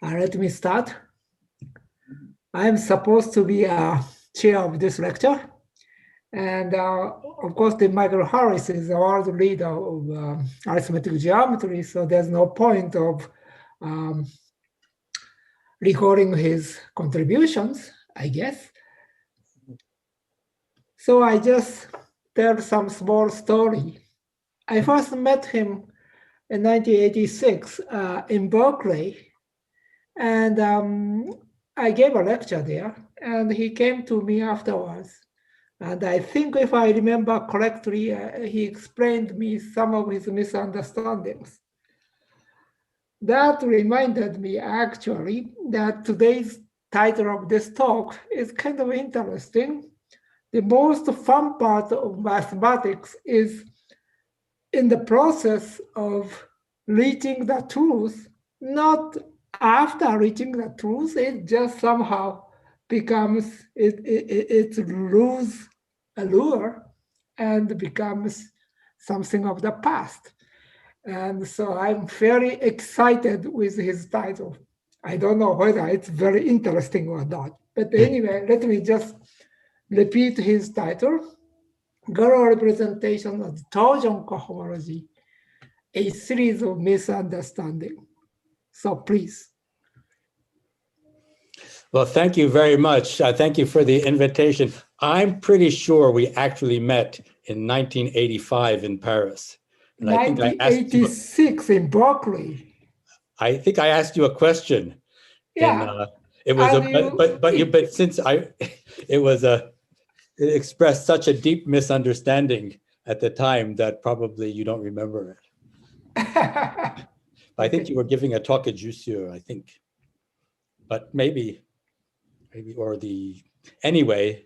Let me start. I'm supposed to be a chair of this lecture. And of course, the Michael Harris is the world leader of arithmetic geometry, so there's no point of recording his contributions, I guess. So I just tell some small story. I first met him in 1986 in Berkeley, and I gave a lecture there, and he came to me afterwards. And I think if I remember correctly, he explained me some of his misunderstandings. That reminded me actually that today's title of this talk is kind of interesting. The most fun part of mathematics is in the process of reaching the truth, not after reaching the truth, it just somehow becomes, it loses allure and becomes something of the past. And so I'm very excited with his title. I don't know whether it's very interesting or not. But anyway, let me just repeat his title. Galois representation of the torsion cohomology, a series of misunderstandings. So please. Well, thank you very much. Thank you for the invitation. I'm pretty sure we actually met in 1985 in Paris. And 1986 in Berkeley. I think I asked you a question. Yeah. It was but since it expressed such a deep misunderstanding at the time that probably you don't remember it. I think you were giving a talk at Jussieu, I think. But maybe or anyway,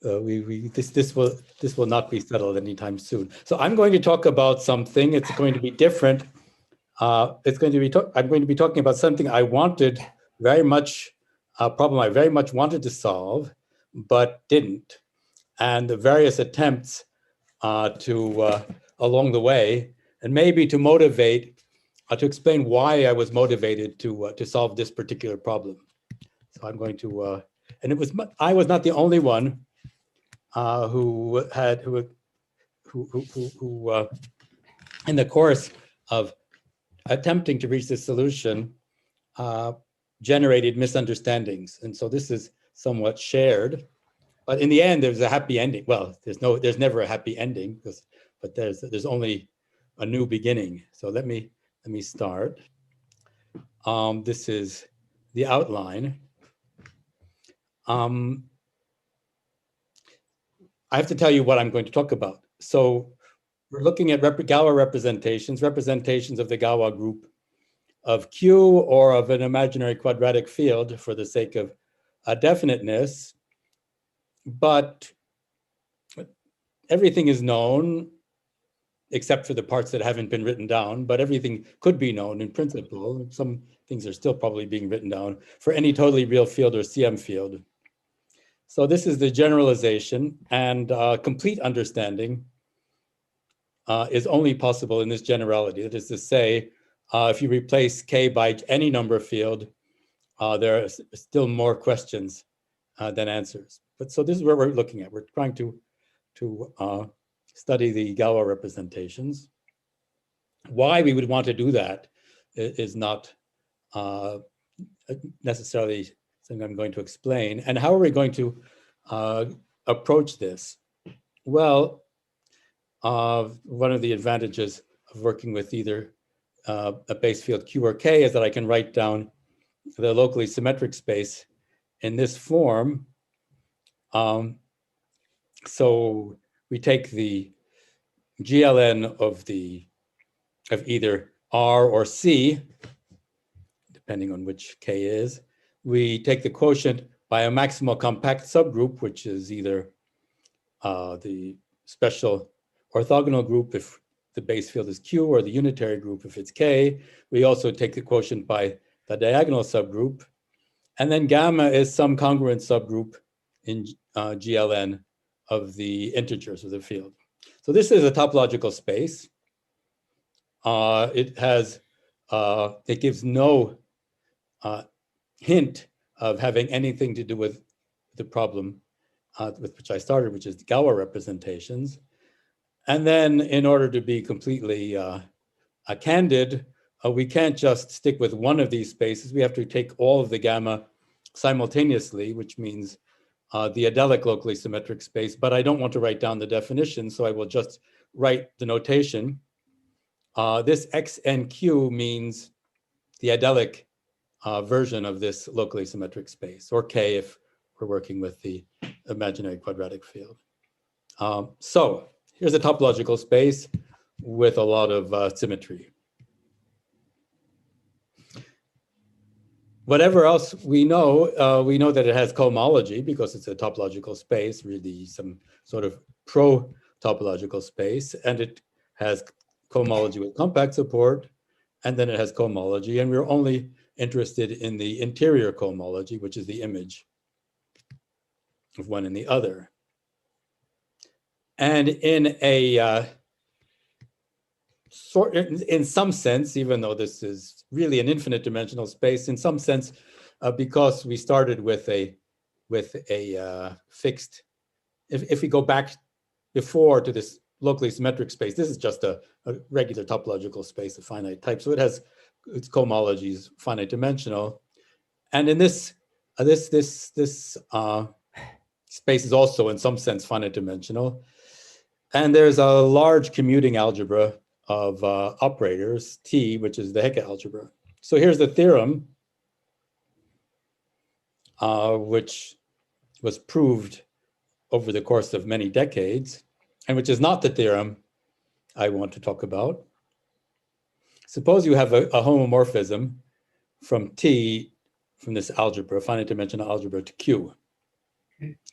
this will not be settled anytime soon. So I'm going to talk about something. It's going to be different. I'm going to be talking about something I wanted very much, a problem I very much wanted to solve, but didn't. And the various attempts along the way, and maybe to motivate, to explain why I was motivated to solve this particular problem. So I'm going to, and I was not the only one who in the course of attempting to reach this solution generated misunderstandings. And so this is somewhat shared, but in the end, there's a happy ending. Well, there's never a happy ending, but there's only a new beginning. So let me start. This is the outline. I have to tell you what I'm going to talk about. So we're looking at Gawa representations of the Gawa group of Q or of an imaginary quadratic field for the sake of definiteness. But everything is known except for the parts that haven't been written down, but everything could be known in principle. Some things are still probably being written down for any totally real field or CM field. So this is the generalization, and complete understanding is only possible in this generality. That is to say, if you replace K by any number field, there are still more questions than answers. But so this is where we're looking at. We're trying to study the Gawa representations. Why we would want to do that is not necessarily something I'm going to explain. And how are we going to approach this? Well, one of the advantages of working with either a base field Q or K is that I can write down the locally symmetric space in this form. So we take the GLN of either R or C, depending on which K is. We take the quotient by a maximal compact subgroup, which is either the special orthogonal group if the base field is Q, or the unitary group if it's K. We also take the quotient by the diagonal subgroup. And then gamma is some congruent subgroup in GLN of the integers of the field. So this is a topological space. It gives no hint of having anything to do with the problem with which I started, which is the gawa representations. And then in order to be completely candid, we can't just stick with one of these spaces. We have to take all of the gamma simultaneously, which means the adelic locally symmetric space, but I don't want to write down the definition, so I will just write the notation. This XNQ means the adelic version of this locally symmetric space, or K if we're working with the imaginary quadratic field. So here's a topological space with a lot of symmetry. Whatever else we know that it has cohomology because it's a topological space, really some sort of pro-topological space, and it has cohomology with compact support, and then it has cohomology, and we're only interested in the interior cohomology, which is the image of one and the other. And in a in some sense, even though this is really an infinite dimensional space, in some sense, because we started with a fixed, if we go back before to this locally symmetric space, this is just a regular topological space of finite type. So it has its cohomology is finite dimensional, and in this space is also in some sense finite dimensional. And there's a large commuting algebra of operators, T, which is the Hecke algebra. So here's the theorem, which was proved over the course of many decades, and which is not the theorem I want to talk about. Suppose you have a homomorphism from T, from this algebra, finite dimensional algebra, to Q.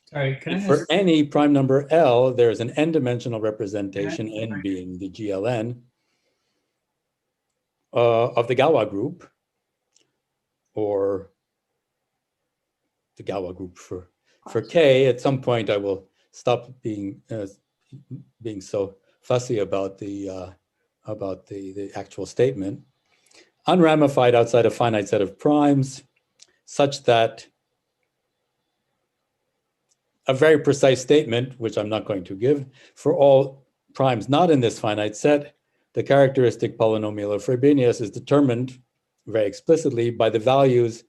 Sorry, can I For any prime number L, there's an n-dimensional representation, n being the GLN, of the Galois group, or the Galois group for K. At some point, I will stop being so fussy about the actual statement. Unramified outside a finite set of primes, such that a very precise statement, which I'm not going to give, for all primes not in this finite set, the characteristic polynomial of Frobenius is determined very explicitly by the values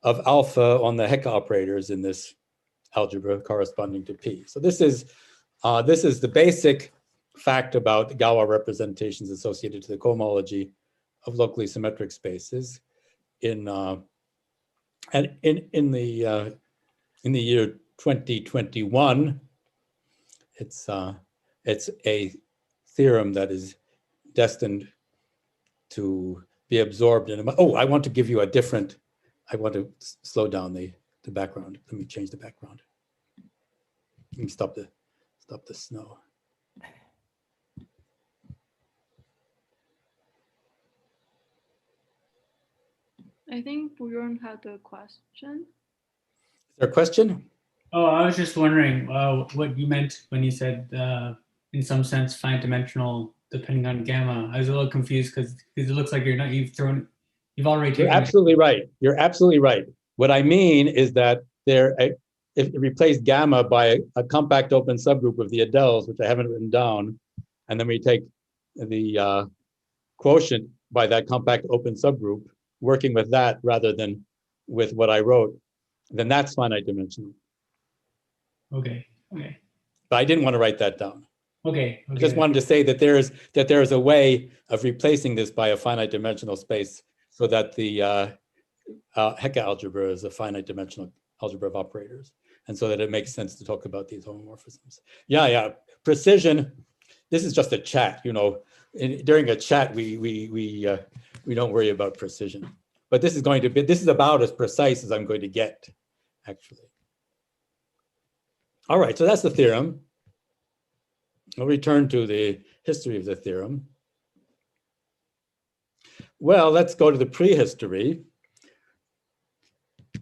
of alpha on the Hecke operators in this algebra corresponding to P. So this is the basic fact about Galois representations associated to the cohomology of locally symmetric spaces. In the year 2021, it's a theorem that is destined to be absorbed in I want to give you a different, I want to slow down the background. Let me change the background. Let me stop the snow. I think Bjorn had a question. Is there a question? Oh, I was just wondering what you meant when you said, in some sense, finite dimensional, depending on gamma. I was a little confused because it looks like you've already taken. You're absolutely right. You're absolutely right. What I mean is that if you replace gamma by a compact open subgroup of the Adels, which I haven't written down, and then we take the quotient by that compact open subgroup, working with that rather than with what I wrote, then that's finite dimensional. Okay. But I didn't want to write that down. Okay. I just wanted to say that there is a way of replacing this by a finite dimensional space so that the Hecke algebra is a finite dimensional algebra of operators, and so that it makes sense to talk about these homomorphisms. Yeah. Precision. This is just a chat, during a chat, we don't worry about precision, but this is about as precise as I'm going to get, actually. All right, so that's the theorem. I'll return to the history of the theorem. Well, let's go to the prehistory.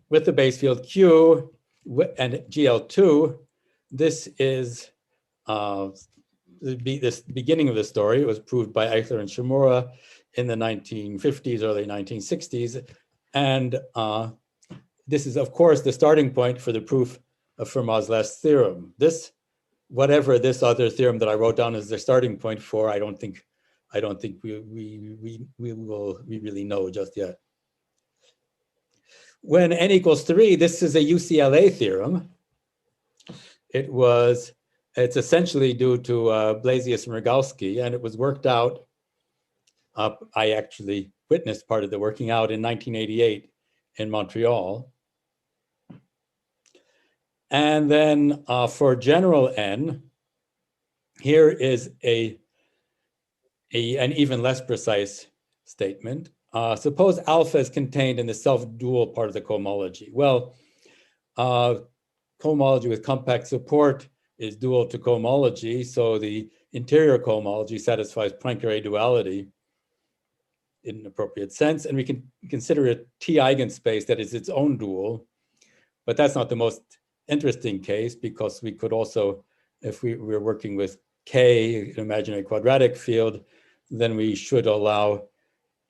With the base field Q and GL2, this is this beginning of the story. It was proved by Eichler and Shimura in the 1950s, early 1960s. And this is, of course, the starting point for the proof of Fermat's last theorem. This, whatever this other theorem that I wrote down as the starting point for, I don't think we really know just yet. When n equals 3, this is a UCLA theorem. It's essentially due to Blasius and Rogalski, and it was worked out. I actually witnessed part of the working out in 1988 in Montreal. And then for general n, here is an even less precise statement. Suppose alpha is contained in the self-dual part of the cohomology. Well, cohomology with compact support is dual to cohomology, so the interior cohomology satisfies Poincare duality in an appropriate sense, and we can consider a T eigenspace that is its own dual, but that's not the most interesting case, because we could also, if we were working with K, an imaginary quadratic field, then we should allow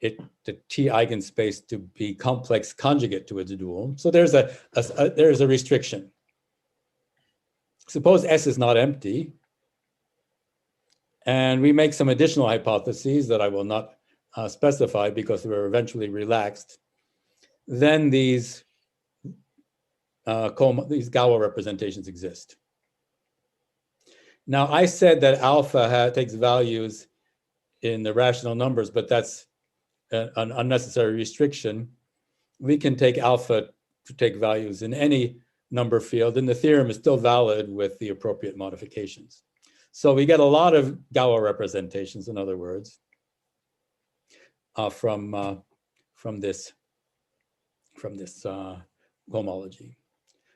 the T eigenspace to be complex conjugate to its dual. So there's a restriction. Suppose S is not empty, and we make some additional hypotheses that I will not specify because they were eventually relaxed. Then these Gawa representations exist. Now, I said that alpha takes values in the rational numbers, but that's an unnecessary restriction. We can take alpha to take values in any number field, and the theorem is still valid with the appropriate modifications. So we get a lot of Gawa representations, in other words, from this homology.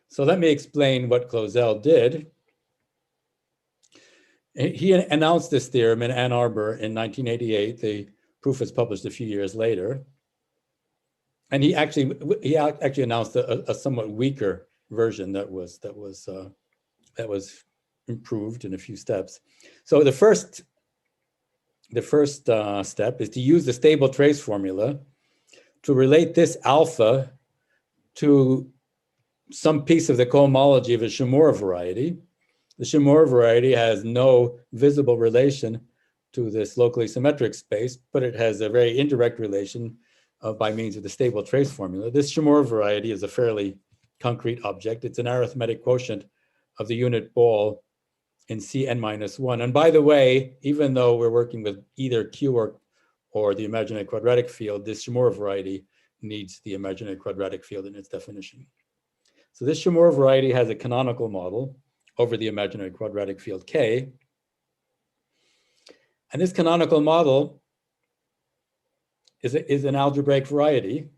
So let me explain what Clausel did. He announced this theorem in Ann Arbor in 1988. The proof was published a few years later. And he actually announced a somewhat weaker version that was improved in a few steps. So the first step is to use the stable trace formula to relate this alpha to some piece of the cohomology of a Shimura variety. The Shimura variety has no visible relation to this locally symmetric space, but it has a very indirect relation by means of the stable trace formula. This Shimura variety is a fairly concrete object. It's an arithmetic quotient of the unit ball in Cn-1. And by the way, even though we're working with either Q or the imaginary quadratic field, this Shimura variety needs the imaginary quadratic field in its definition. So this Shimura variety has a canonical model over the imaginary quadratic field K. And this canonical model is an algebraic variety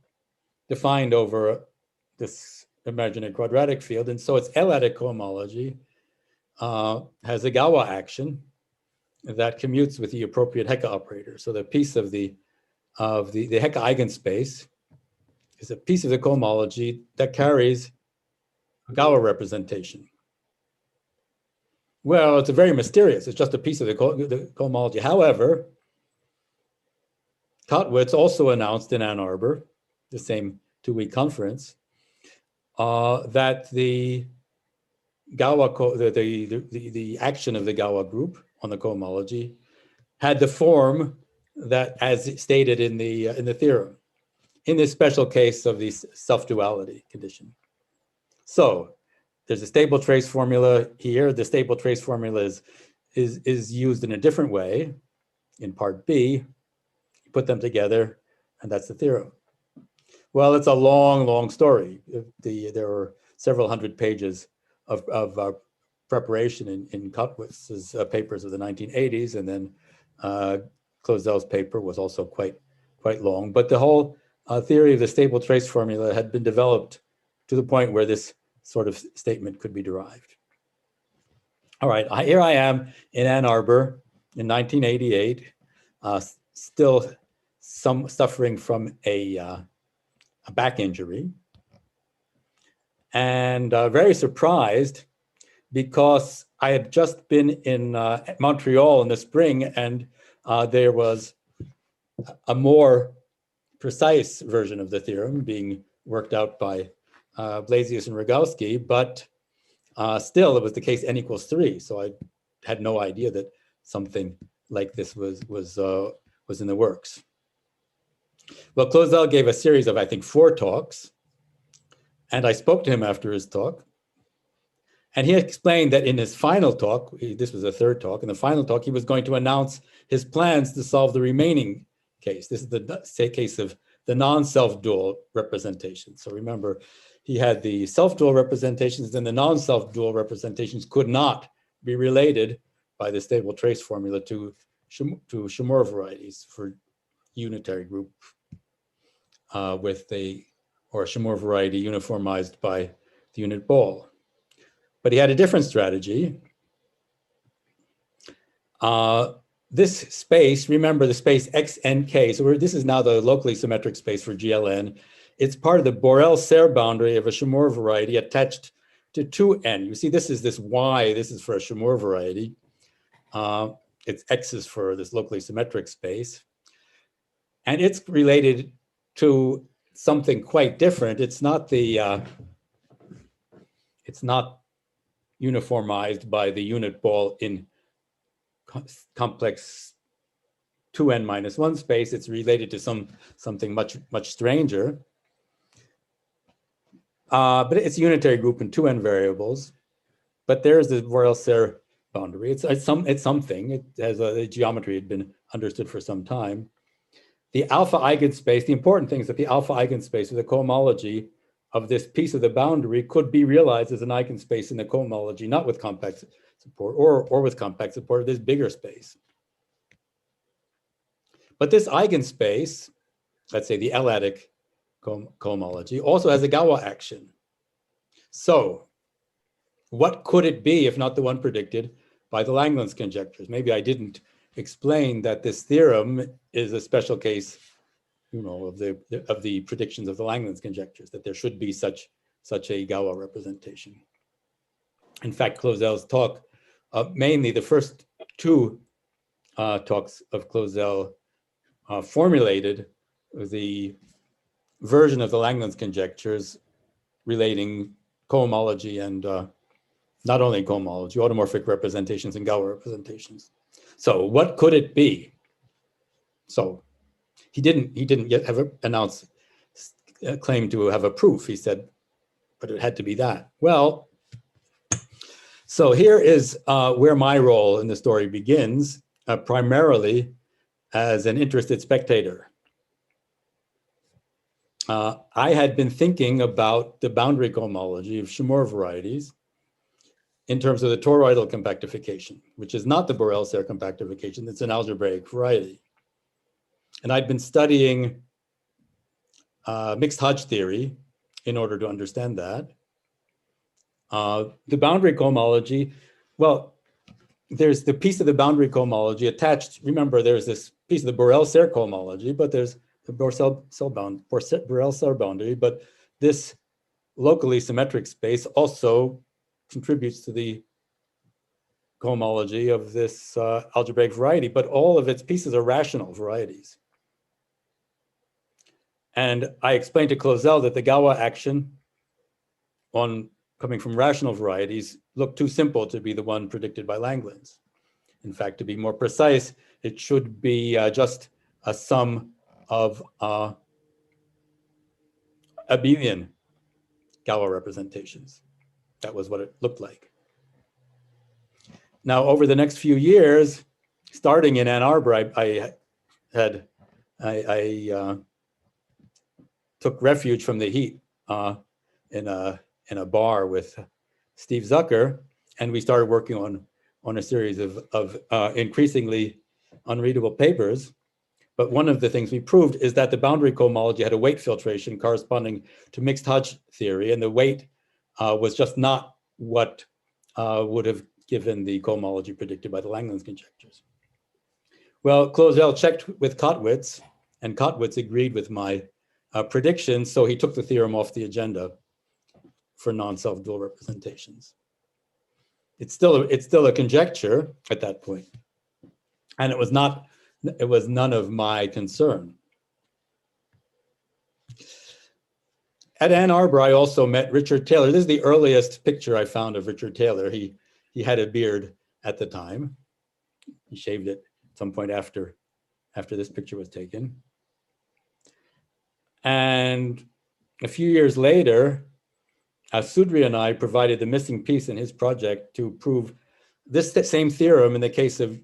defined over this imaginary quadratic field. And so its L-adic cohomology has a Gawa action that commutes with the appropriate Hecke operator. So the piece of the Hecke eigenspace is a piece of the cohomology that carries a Gawa representation. Well, it's very mysterious. It's just a piece of the cohomology. However, Kottwitz also announced in Ann Arbor, the same two-week conference, that the Gawa, the action of the Gawa group on the cohomology had the form that, as stated in the theorem, in this special case of the self-duality condition. So there's a stable trace formula here. The stable trace formula is used in a different way in part B. You put them together, and that's the theorem. Well, it's a long, long story. There are several hundred pages of preparation in Kottwitz's papers of the 1980s, and then Clausel's paper was also quite long. But the whole theory of the stable trace formula had been developed to the point where this sort of statement could be derived. All right, here I am in Ann Arbor in 1988, still suffering from a back injury, and very surprised because I had just been in Montreal in the spring, and there was a more precise version of the theorem being worked out by Blasius and Rogowski, but still it was the case n equals 3. So I had no idea that something like this was in the works. Well, Clausel gave a series of, I think, 4 talks, and I spoke to him after his talk. And he explained that in his final talk, this was the 3rd talk, in the final talk, he was going to announce his plans to solve the remaining case. This is the case of the non-self-dual representation. So remember, he had the self-dual representations, and the non-self-dual representations could not be related by the stable trace formula to Chamorro varieties for unitary group with a Chamorro variety uniformized by the unit ball. But he had a different strategy. This space, remember the space XNK, so this is now the locally symmetric space for GLN. It's part of the Borel-Serre boundary of a Chamorro variety attached to 2n. You see, this is this Y, this is for a Chamorro variety. It's X is for this locally symmetric space. And it's related to something quite different. It's not uniformized by the unit ball in complex 2n minus 1 space. It's related to something much stranger. But it's a unitary group in 2n variables. But there's the Borel-Serre boundary. It's something. It has the geometry had been understood for some time. The alpha eigenspace, the important thing is that the alpha eigenspace of the cohomology of this piece of the boundary could be realized as an eigenspace in the cohomology, not with compact support or with compact support of this bigger space. But this eigenspace, let's say the L-adic cohomology, also has a Gawa action. So what could it be if not the one predicted by the Langlands conjectures? Maybe I didn't explain that this theorem is a special case, of the predictions of the Langlands conjectures, that there should be such a Gawa representation. In fact, Clausel's talk, mainly the first 2 talks of Clausel formulated the version of the Langlands conjectures relating cohomology and not only cohomology, automorphic representations and Gawa representations. So what could it be? So he didn't yet have announced claim to have a proof. He said, but it had to be that. Well, so here is where my role in the story begins, primarily as an interested spectator. I had been thinking about the boundary cohomology of Chamorro varieties in terms of the toroidal compactification, which is not the Borel-Serre compactification, it's an algebraic variety. And I'd been studying mixed Hodge theory in order to understand that. The boundary cohomology, well, there's the piece of the boundary cohomology attached. Remember, there's this piece of the Borel-Serre cohomology, but there's the Borel-Serre boundary, but this locally symmetric space also contributes to the cohomology of this algebraic variety, but all of its pieces are rational varieties. And I explained to Clausel that the Gawa action coming from rational varieties looked too simple to be the one predicted by Langlands. In fact, to be more precise, it should be just a sum of abelian Gawa representations. That was what it looked like. Now, over the next few years, starting in Ann Arbor, I took refuge from the heat in a bar with Steve Zucker, and we started working on a series of increasingly unreadable papers. But one of the things we proved is that the boundary cohomology had a weight filtration corresponding to mixed Hodge theory, and the weight was just not what would have given the cohomology predicted by the Langlands conjectures. Well, Clausel checked with Kottwitz, and Kottwitz agreed with my prediction, so he took the theorem off the agenda for non-self-dual representations. It's still a conjecture at that point, and it was none of my concern. At Ann Arbor, I also met Richard Taylor. This is the earliest picture I found of Richard Taylor. He had a beard at the time. He shaved it at some point after this picture was taken. And a few years later, Sudri and I provided the missing piece in his project to prove this same theorem in the case of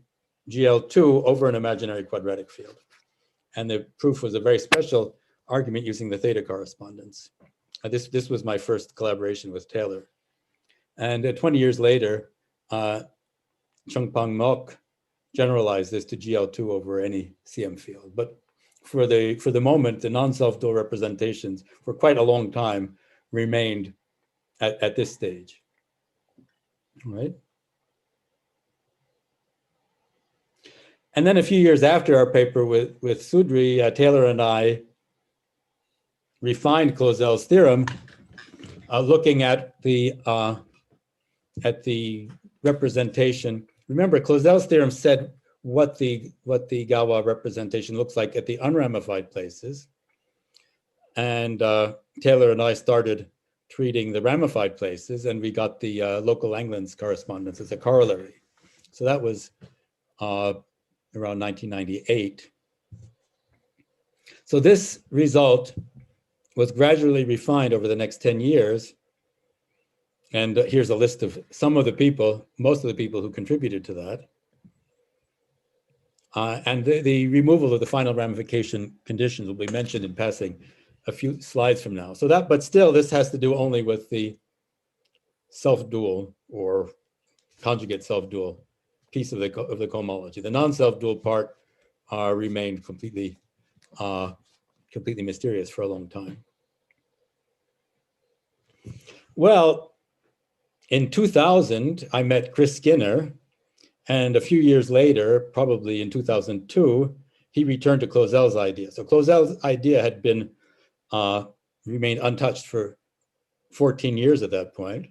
GL2 over an imaginary quadratic field. And the proof was a very special argument using the theta correspondence. This was my first collaboration with Taylor. And 20 years later, Chungpang Mok generalized this to GL2 over any CM field. But for the moment, the non-self-dual representations for quite a long time remained at this stage, right? And then a few years after our paper with Sudri, Taylor and I refined Clausel's theorem, looking at the representation. Remember, Clausel's theorem said what the gawa representation looks like at the unramified places, and Taylor and I started treating the ramified places, and we got the local Langlands correspondence as a corollary. So that was around 1998. So this result was gradually refined over the next 10 years. And here's a list of some of the people, most of the people who contributed to that. And the removal of the final ramification conditions will be mentioned in passing a few slides from now. So but still, this has to do only with the self-dual or conjugate self-dual piece of the cohomology. The non-self-dual part remained completely mysterious for a long time. Well, in 2000, I met Chris Skinner, and a few years later, probably in 2002, he returned to Clausel's idea. So Clausel's idea had been remained untouched for 14 years at that point.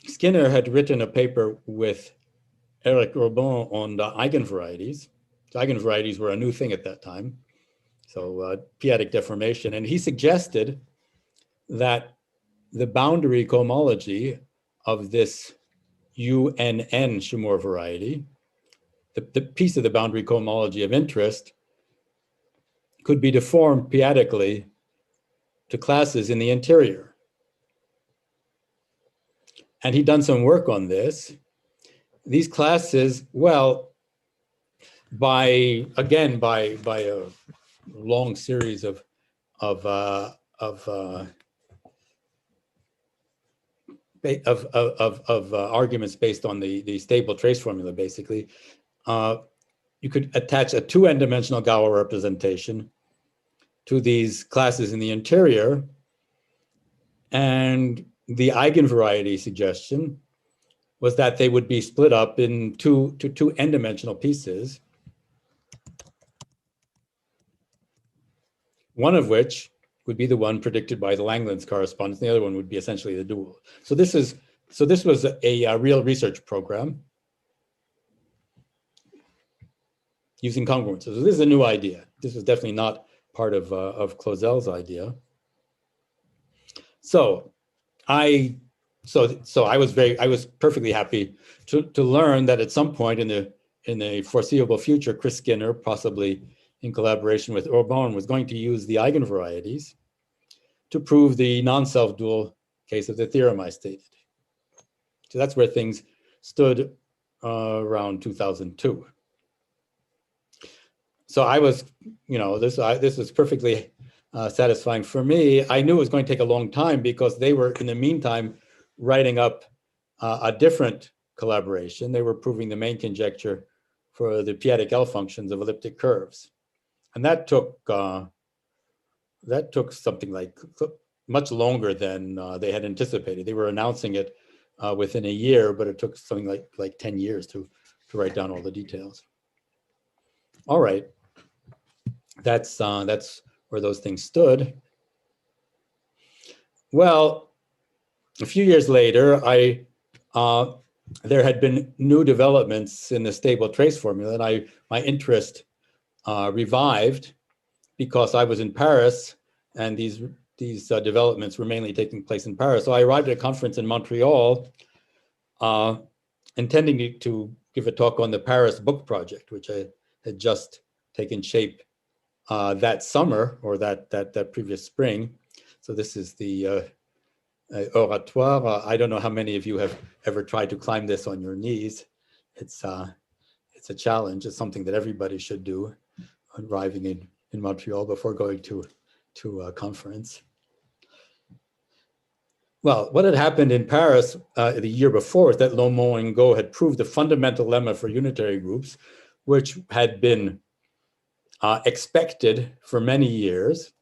Skinner had written a paper with Eric Robin on the eigenvarieties. So eigenvarieties were a new thing at that time. So p-adic deformation, and he suggested that the boundary cohomology of this UNN Shumor variety, the piece of the boundary cohomology of interest, could be deformed p-adically to classes in the interior. And he'd done some work on this. These classes, well, by a long series of arguments based on the stable trace formula, basically, you could attach a 2n-dimensional gawa representation to these classes in the interior, and the eigenvariety suggestion was that they would be split up in two n-dimensional pieces, one of which would be the one predicted by the Langlands correspondence, and the other one would be essentially the dual. So this was a real research program using congruences. So this is a new idea. This was definitely not part of Clausel's idea. So I was perfectly happy to learn that at some point in the foreseeable future, Chris Skinner, possibly in collaboration with Orban, was going to use the eigenvarieties to prove the non-self-dual case of the theorem I stated. So that's where things stood around 2002. So I was, this was perfectly satisfying for me. I knew it was going to take a long time because they were, in the meantime, writing up a different collaboration. They were proving the main conjecture for the p-adic L functions of elliptic curves. And that took something like much longer than they had anticipated. They were announcing it within a year, but it took something like 10 years to write down all the details. All right, that's where those things stood. Well, a few years later, there had been new developments in the stable trace formula, and my interest revived because I was in Paris and these developments were mainly taking place in Paris. So I arrived at a conference in Montreal, intending to give a talk on the Paris book project, which I had just taken shape that summer, or that previous spring. So this is the oratoire. I don't know how many of you have ever tried to climb this on your knees. It's a challenge. It's something that everybody should do, arriving in Montreal before going to a conference. Well, what had happened in Paris the year before is that Lomont and Go had proved the fundamental lemma for unitary groups, which had been expected for many years.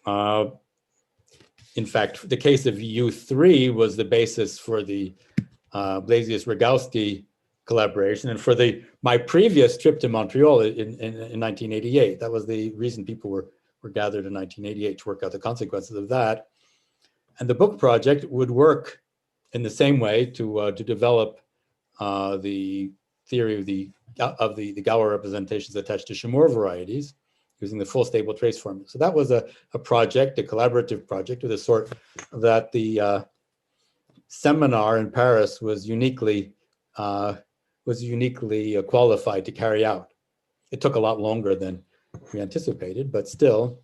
In fact, the case of U3 was the basis for the Blasius-Rogowski collaboration, and for my previous trip to Montreal in 1988. That was the reason people were gathered in 1988, to work out the consequences of that. And the book project would work in the same way to develop the theory of the gawa representations attached to Chamorro varieties using the full stable trace formula. So that was a project, a collaborative project of the sort that the seminar in Paris was uniquely qualified to carry out. It took a lot longer than we anticipated, but still,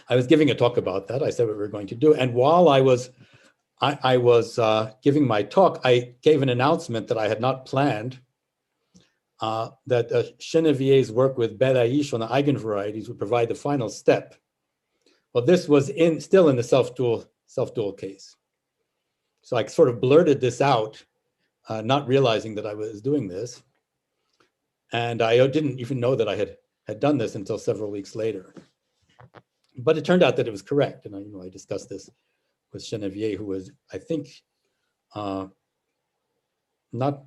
I was giving a talk about that. I said what we were going to do. And while I was giving my talk, I gave an announcement that I had not planned, that Chenevier's work with Bellaiche on the eigenvarieties would provide the final step. Well, this was still in the self-dual case. So I sort of blurted this out, not realizing that I was doing this. And I didn't even know that I had done this until several weeks later. But it turned out that it was correct. And I discussed this with Chenevier, who was, I think, not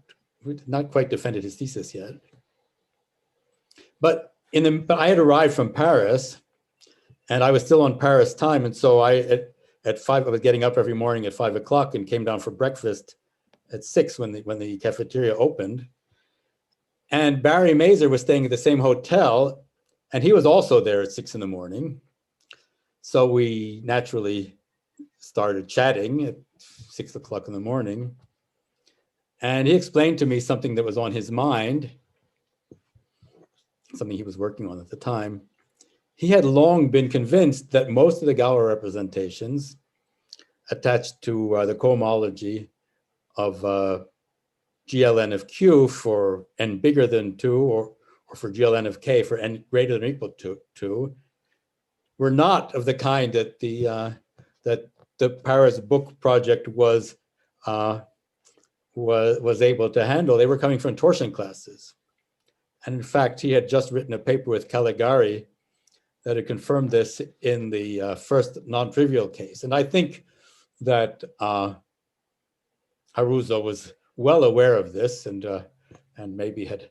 quite defended his thesis yet. But I had arrived from Paris, and I was still on Paris time. And so at 5, I was getting up every morning at 5 o'clock and came down for breakfast at 6 when the cafeteria opened. And Barry Mazer was staying at the same hotel, and he was also there at 6 in the morning. So we naturally started chatting at 6 o'clock in the morning. And he explained to me something that was on his mind, something he was working on at the time. He had long been convinced that most of the gawa representations attached to the cohomology of GLN of Q for n bigger than 2, or for GLN of K for n greater than or equal to 2, were not of the kind that the Paris book project was able to handle. They were coming from torsion classes. And in fact, he had just written a paper with Caligari that had confirmed this in the first non-trivial case. And I think that Haruzo was well aware of this, and maybe had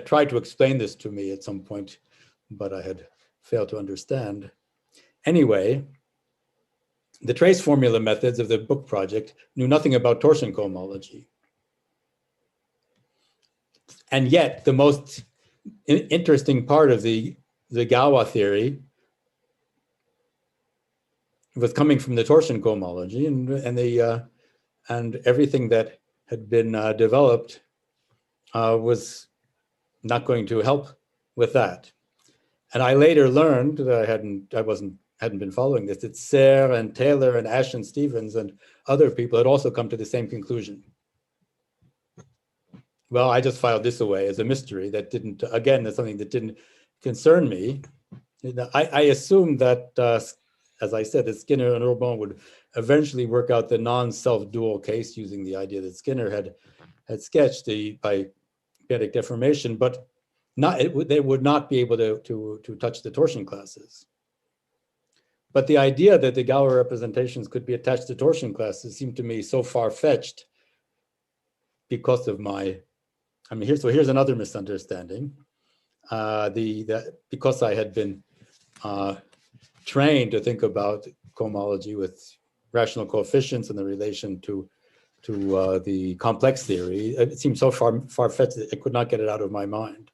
tried to explain this to me at some point, but I had failed to understand. Anyway, the trace formula methods of the book project knew nothing about torsion cohomology. And yet, the most interesting part of the gawa theory was coming from the torsion cohomology, and everything that had been developed was not going to help with that. And I later learned that I hadn't been following this, that Serre and Taylor and Ash and Stevens and other people had also come to the same conclusion. Well, I just filed this away as a mystery that didn't, again, that's something that didn't concern me. I assumed that, as I said, that Skinner and Urbon would eventually work out the non-self-dual case using the idea that Skinner had sketched by periodic deformation, but they would not be able to touch the torsion classes. But the idea that the gawa representations could be attached to torsion classes seemed to me so far-fetched because of here's another misunderstanding. Because I had been trained to think about cohomology with rational coefficients and the relation to the complex theory, it seemed so far-fetched that I could not get it out of my mind.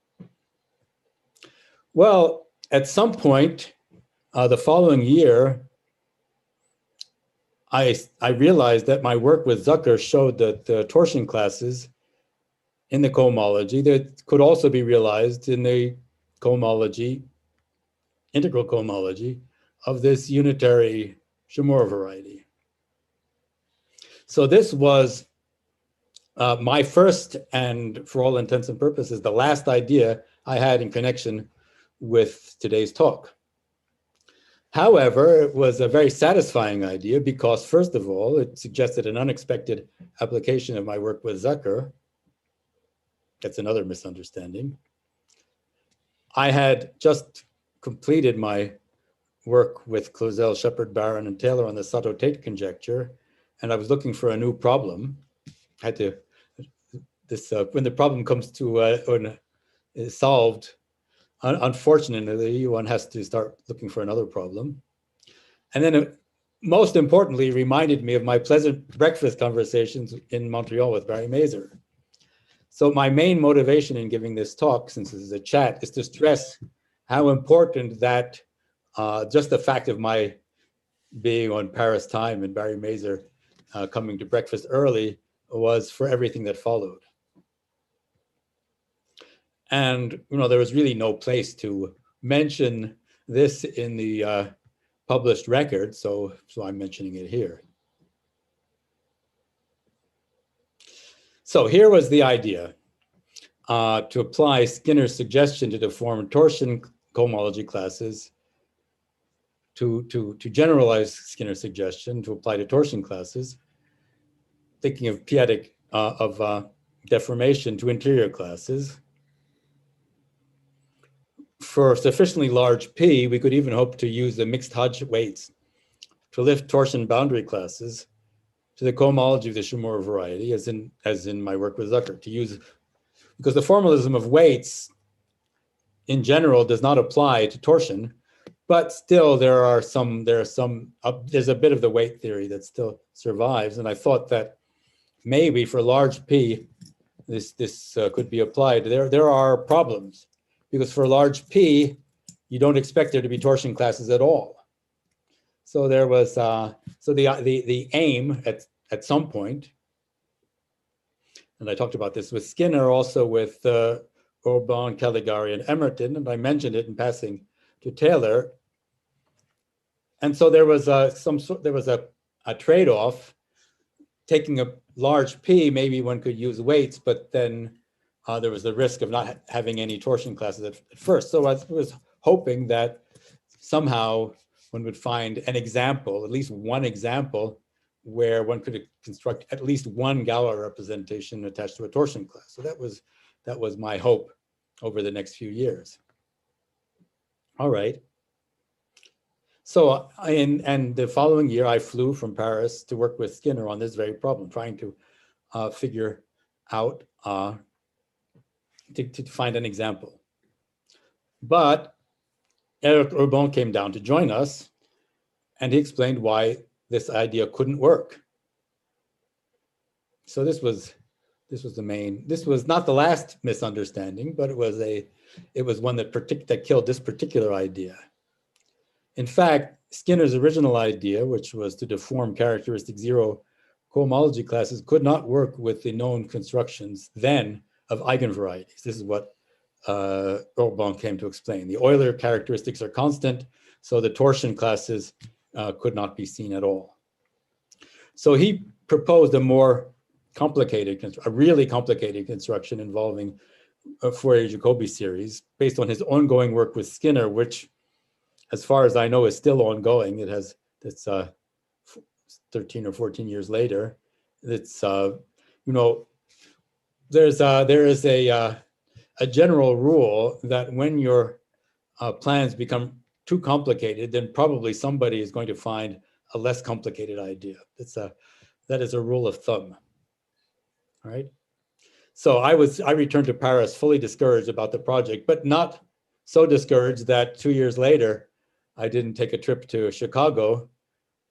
Well, at some point, the following year, I realized that my work with Zucker showed that the torsion classes in the cohomology that could also be realized in the cohomology, integral cohomology of this unitary Shimura variety. So this was my first, and for all intents and purposes, the last idea I had in connection with today's talk. However, it was a very satisfying idea because, first of all, it suggested an unexpected application of my work with Zucker. That's another misunderstanding. I had just completed my work with Clauzel, Shepard, Barron, and Taylor on the Sato-Tate conjecture, and I was looking for a new problem. I had to, when the problem comes to, is solved, unfortunately, one has to start looking for another problem. And then it, most importantly, reminded me of my pleasant breakfast conversations in Montreal with Barry Mazur. So my main motivation in giving this talk, since this is a chat, is to stress how important that just the fact of my being on Paris time and Barry Mazur coming to breakfast early was for everything that followed. And there was really no place to mention this in the published record, so I'm mentioning it here. So here was the idea, to apply Skinner's suggestion to deform torsion cohomology classes to generalize Skinner's suggestion to apply to torsion classes, thinking of p-adic of deformation to interior classes. For sufficiently large P, we could even hope to use the mixed Hodge weights to lift torsion boundary classes to the cohomology of the Shimura variety, as in my work with Zucker, to use, because the formalism of weights in general does not apply to torsion, but still there's a bit of the weight theory that still survives. And I thought that maybe for large P, this could be applied. There are problems, because for large P, you don't expect there to be torsion classes at all. So there was, so the aim at some point, and I talked about this with Skinner, also with Orban, Caligari, and Emerton, and I mentioned it in passing to Taylor. And so there was a trade-off. Taking a large P, maybe one could use weights, but then there was the risk of not having any torsion classes at first. So I was hoping that somehow one would find an example, at least one example, where one could construct at least one Galois representation attached to a torsion class. So that was my hope over the next few years. All right. So and the following year, I flew from Paris to work with Skinner on this very problem, trying to figure out, to find an example. But Eric Urban came down to join us, and he explained why this idea couldn't work. So this was not the last misunderstanding, but it was one that killed this particular idea. In fact, Skinner's original idea, which was to deform characteristic zero cohomology classes, could not work with the known constructions then of eigenvarieties. This is what Urban came to explain. The Euler characteristics are constant, so the torsion classes could not be seen at all. So he proposed a really complicated construction involving a Fourier-Jacobi series based on his ongoing work with Skinner, which, as far as I know, is still ongoing. It's 13 or 14 years later. It's there is a general rule that when your plans become too complicated, then probably somebody is going to find a less complicated idea. That is a rule of thumb. All right. So I returned to Paris fully discouraged about the project, but not so discouraged that 2 years later, I didn't take a trip to Chicago,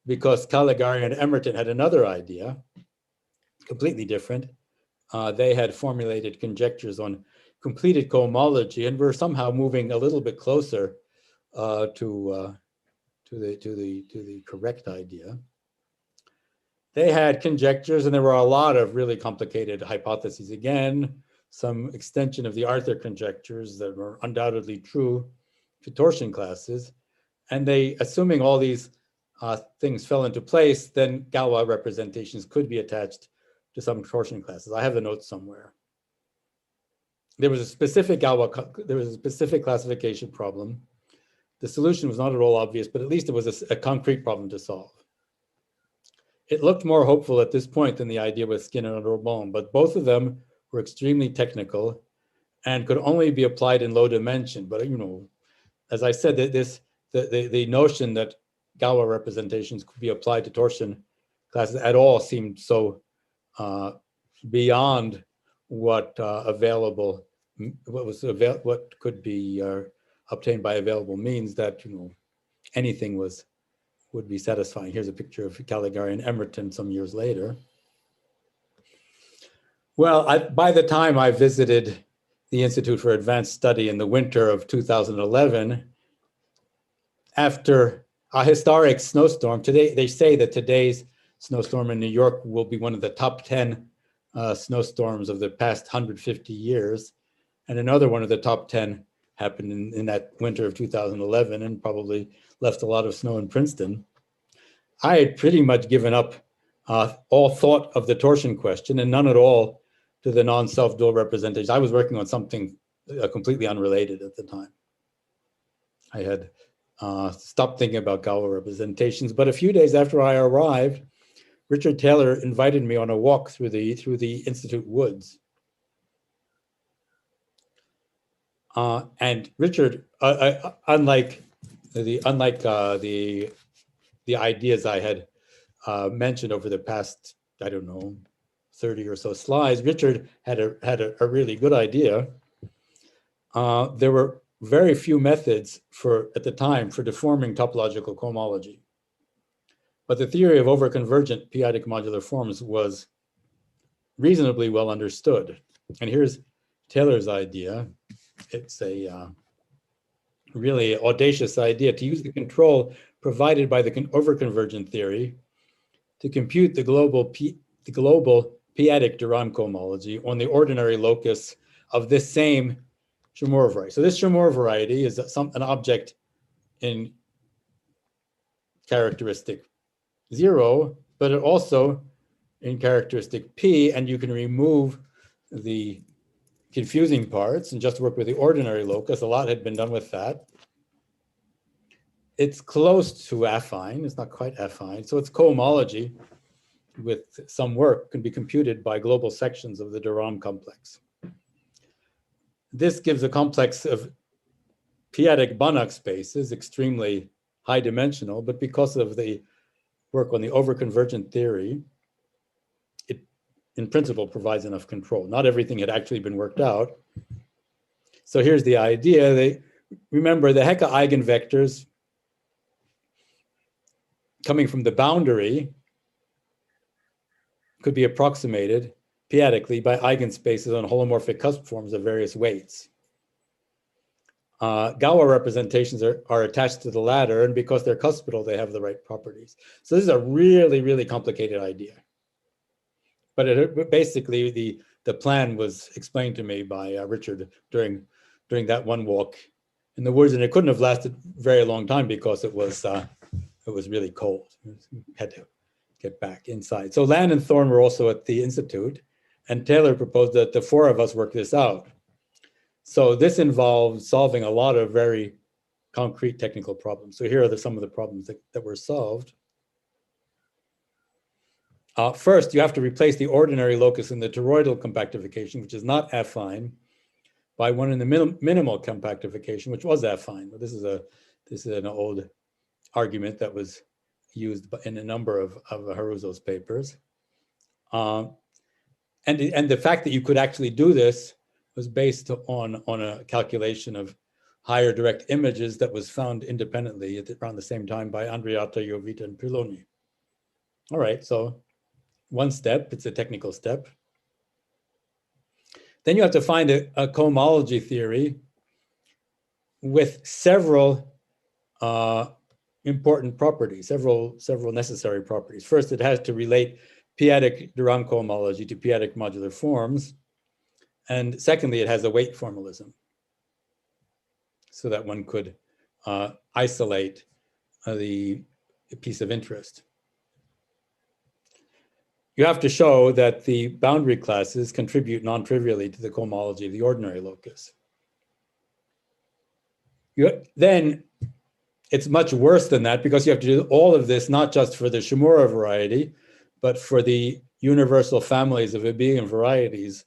because Caligari and Emerton had another idea, completely different. They had formulated conjectures on completed cohomology and were somehow moving a little bit closer to the correct idea. They had conjectures, and there were a lot of really complicated hypotheses. Again, some extension of the Arthur conjectures that were undoubtedly true to torsion classes. And they, assuming all these things fell into place, then Galois representations could be attached to some torsion classes. I have the notes somewhere. There was a specific classification problem. The solution was not at all obvious, but at least it was a concrete problem to solve. It looked more hopeful at this point than the idea with Skinner and Robon, but both of them were extremely technical and could only be applied in low dimension. But as I said, the notion that Galois representations could be applied to torsion classes at all seemed so beyond what what could be obtained by available means that anything would be satisfying. Here's a picture of Caligari and Emerton some years later. Well, by the time I visited the Institute for Advanced Study in the winter of 2011, after a historic snowstorm, they say that today's snowstorm in New York will be one of the top 10 snowstorms of the past 150 years. And another one of the top 10 happened in that winter of 2011 and probably left a lot of snow in Princeton. I had pretty much given up all thought of the torsion question and none at all to the non-self-dual representation. I was working on something completely unrelated at the time. I had stopped thinking about Galois representations, but a few days after I arrived, Richard Taylor invited me on a walk through the Institute woods. And Richard, unlike the ideas I had mentioned over the past, I don't know, 30 or so slides, Richard had a really good idea. There were very few methods at the time for deforming topological cohomology. But the theory of overconvergent p-adic modular forms was reasonably well understood. And here's Taylor's idea. It's a really audacious idea to use the control provided by the overconvergent theory to compute the global p-adic de Rham cohomology on the ordinary locus of this same Chamorro variety. So this Chamorro variety is an object in characteristic 0, but it also in characteristic P, and you can remove the confusing parts and just work with the ordinary locus. A lot had been done with that. It's close to affine, it's not quite affine, so its cohomology with some work can be computed by global sections of the de Rham complex. This gives a complex of p-adic Banach spaces, extremely high dimensional, but because of the work on the overconvergent theory, it in principle provides enough control. Not everything had actually been worked out. So here's the idea. Remember the Hecke eigenvectors coming from the boundary could be approximated p-adically by eigenspaces on holomorphic cusp forms of various weights. Gawa representations are attached to the latter, and because they're cuspidal, they have the right properties. So this is a really, really complicated idea. But basically, the plan was explained to me by Richard during that one walk in the woods, and it couldn't have lasted a very long time because it was really cold. Had to get back inside. So Land and Thorne were also at the Institute, and Taylor proposed that the four of us work this out. So this involved solving a lot of very concrete technical problems. So here are some of the problems that were solved. First, you have to replace the ordinary locus in the toroidal compactification, which is not affine, by one in the minimal compactification, which was affine. This is an old argument that was used in a number of Haruzo's papers. And the fact that you could actually do this was based on a calculation of higher direct images that was found independently around the same time by Andreatta, Jovita, and Piloni. All right, so one step, it's a technical step. Then you have to find a cohomology theory with several important properties, several necessary properties. First, it has to relate p-adic de Rham cohomology to p-adic modular forms. And secondly, it has a weight formalism so that one could isolate the piece of interest. You have to show that the boundary classes contribute non-trivially to the cohomology of the ordinary locus. Then it's much worse than that, because you have to do all of this not just for the Shimura variety, but for the universal families of abelian varieties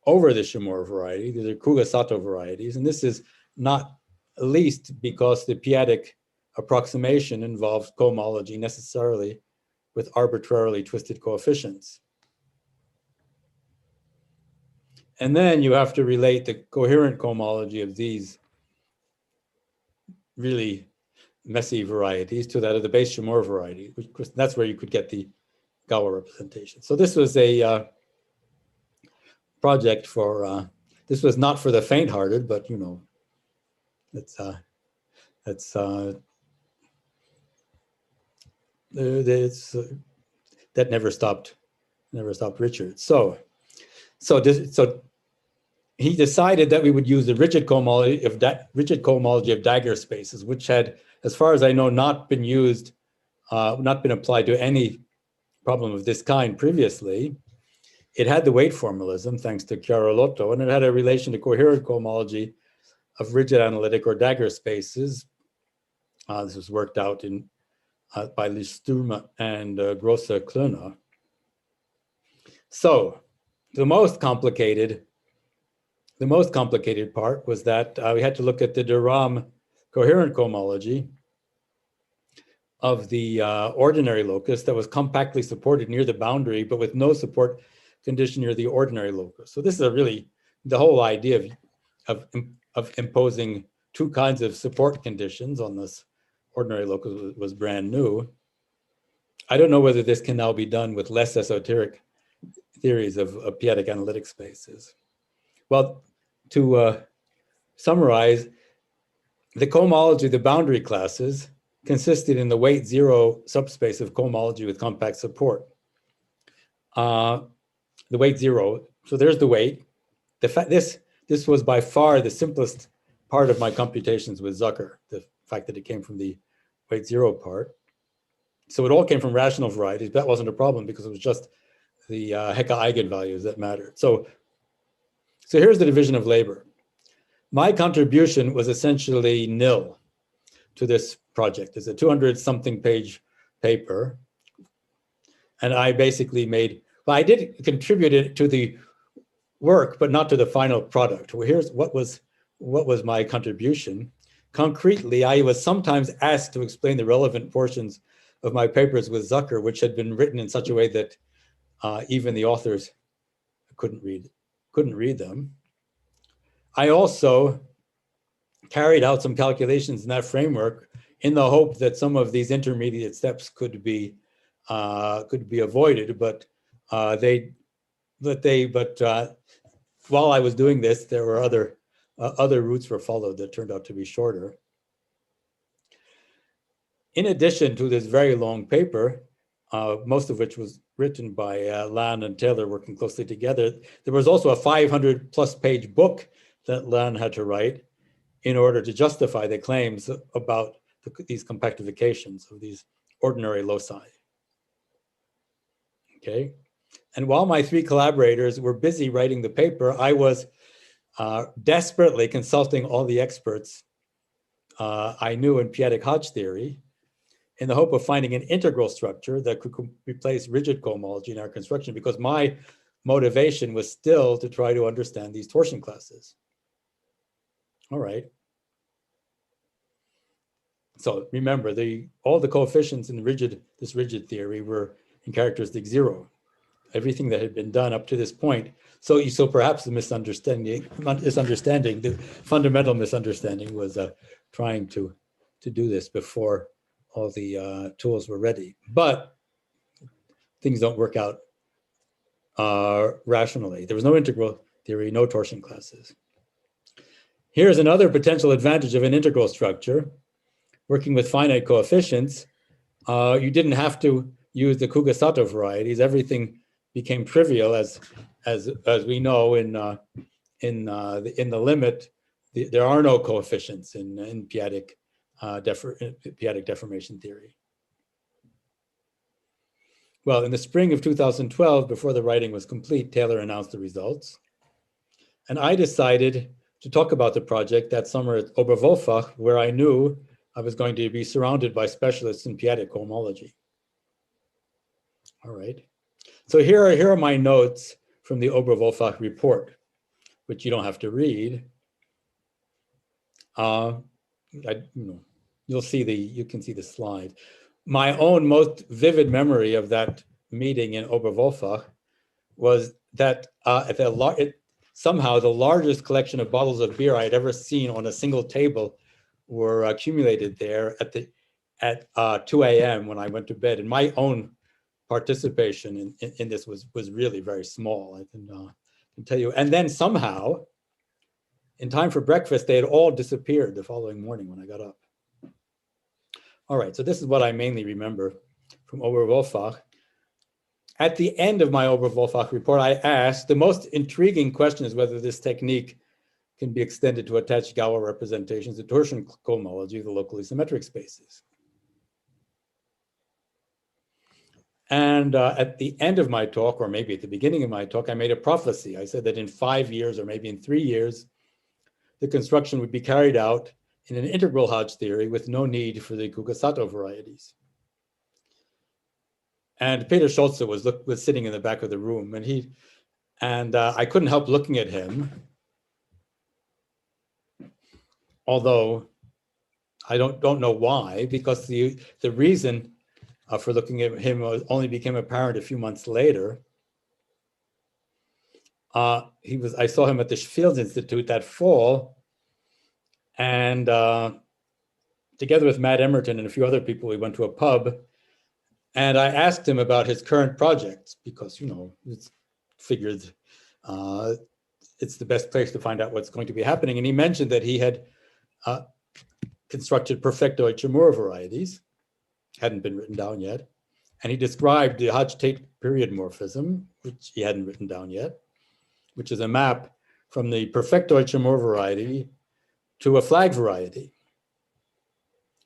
over the Shimura variety. These are Kuga-Sato varieties, and this is not least because the p-adic approximation involves cohomology necessarily with arbitrarily twisted coefficients. And then you have to relate the coherent cohomology of these really messy varieties to that of the base Shimura variety, which that's where you could get the gawa representation. So this was a project for, this was not for the faint-hearted, but you know, that never stopped Richard. So he decided that we would use the rigid cohomology of dagger spaces, which had, as far as I know, not been used, not been applied to any problem of this kind previously. It had the weight formalism, thanks to Chiarolotto, and it had a relation to coherent cohomology of rigid analytic or dagger spaces. This was worked out by Listurme and Grosse-Klöner. So the most complicated part was that we had to look at the de Rham coherent cohomology of the ordinary locus that was compactly supported near the boundary, but with no support condition near the ordinary locus. So this is really the whole idea of imposing two kinds of support conditions on this ordinary locus was brand new. I don't know whether this can now be done with less esoteric theories of p-adic analytic spaces. Well, to summarize, the cohomology of the boundary classes consisted in the weight zero subspace of cohomology with compact support. The weight zero, so there's the weight. This was by far the simplest part of my computations with Zucker, the fact that it came from the weight zero part. So it all came from rational varieties, but that wasn't a problem because it was just the Hecke eigenvalues that mattered. So here's the division of labor. My contribution was essentially nil to this project. It's a 200-something page paper. And I basically I did contribute it to the work, but not to the final product. Well, here's what was my contribution. Concretely, I was sometimes asked to explain the relevant portions of my papers with Zucker, which had been written in such a way that even the authors couldn't read them. I also carried out some calculations in that framework in the hope that some of these intermediate steps could be avoided, but while I was doing this, there were other routes were followed that turned out to be shorter. In addition to this very long paper, most of which was written by Lan and Taylor working closely together, there was also a 500+ page book that Lan had to write in order to justify the claims about these compactifications of these ordinary loci. Okay, and while my three collaborators were busy writing the paper, I was desperately consulting all the experts I knew in p-adic Hodge theory in the hope of finding an integral structure that could replace rigid cohomology in our construction, because my motivation was still to try to understand these torsion classes. All right. So remember, all the coefficients in this rigid theory were in characteristic zero. Everything that had been done up to this point. So perhaps the the fundamental misunderstanding was trying to do this before all the tools were ready. But things don't work out rationally. There was no integral theory, no torsion classes. Here's another potential advantage of an integral structure. working with finite coefficients, you didn't have to use the Kuga-Sato varieties. Everything became trivial, as we know in the limit. There are no coefficients in p-adic deformation theory. Well, in the spring of 2012, before the writing was complete, Taylor announced the results. And I decided to talk about the project that summer at Oberwolfach, where I knew I was going to be surrounded by specialists in p-adic cohomology. All right. So here are my notes from the Oberwolfach report, which you don't have to read. You can see the slide. My own most vivid memory of that meeting in Oberwolfach was that somehow the largest collection of bottles of beer I had ever seen on a single table were accumulated there at 2 a.m. when I went to bed. And my own participation in this was really very small, I can tell you. And then somehow, in time for breakfast, they had all disappeared the following morning when I got up. All right, so this is what I mainly remember from Oberwolfach. At the end of my Oberwolfach report, I asked, the most intriguing question is whether this technique can be extended to attach gawa representations to torsion cohomology of the locally symmetric spaces. And at the end of my talk, or maybe at the beginning of my talk, I made a prophecy. I said that in 5 years, or maybe in 3 years, the construction would be carried out in an integral Hodge theory with no need for the Kuga-Sato varieties. And Peter Shultzs was sitting in the back of the room, and I couldn't help looking at him, although I don't know why, because the reason for looking at him only became apparent a few months later. I saw him at the Fields Institute that fall, and together with Matt Emerton and a few other people, we went to a pub, and I asked him about his current projects because, it's figured it's the best place to find out what's going to be happening. And he mentioned that he had constructed perfectoid Chamorro varieties, hadn't been written down yet. And he described the Hodge-Tate period morphism, which he hadn't written down yet, which is a map from the perfectoid Chamorro variety to a flag variety.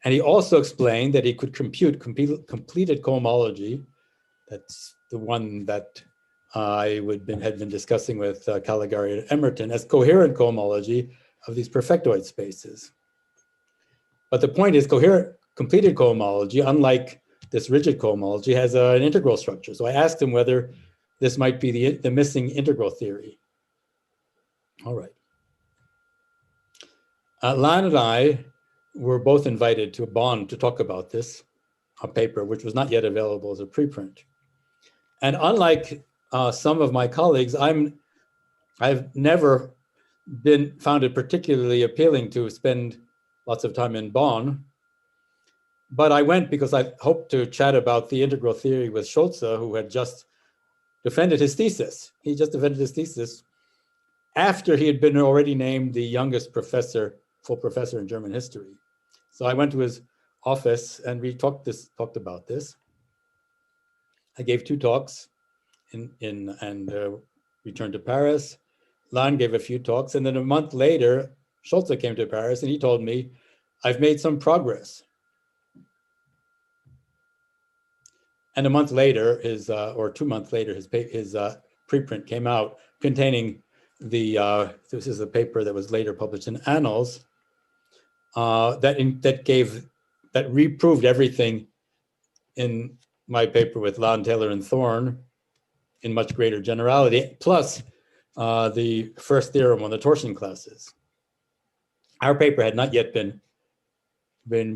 And he also explained that he could compute completed cohomology. That's the one that had been discussing with Caligari and Emerton as coherent cohomology of these perfectoid spaces. But the point is, completed cohomology, unlike this rigid cohomology, has an integral structure. So I asked him whether this might be the missing integral theory. All right. Lan and I were both invited to Bonn to talk about this, a paper which was not yet available as a preprint. And unlike some of my colleagues, I've never found it particularly appealing to spend lots of time in Bonn. But I went because I hoped to chat about the integral theory with Scholze, who had just defended his thesis. He just defended his thesis after he had been already named the youngest full professor in German history. So I went to his office and we talked about this. I gave 2 talks and returned to Paris. Lan gave a few talks, and then a month later, Scholze came to Paris and he told me, I've made some progress. And a month later, or 2 months later, his preprint came out containing this is a paper that was later published in Annals that reproved everything in my paper with Lan, Taylor, and Thorne in much greater generality, plus the first theorem on the torsion classes. Our paper had not yet been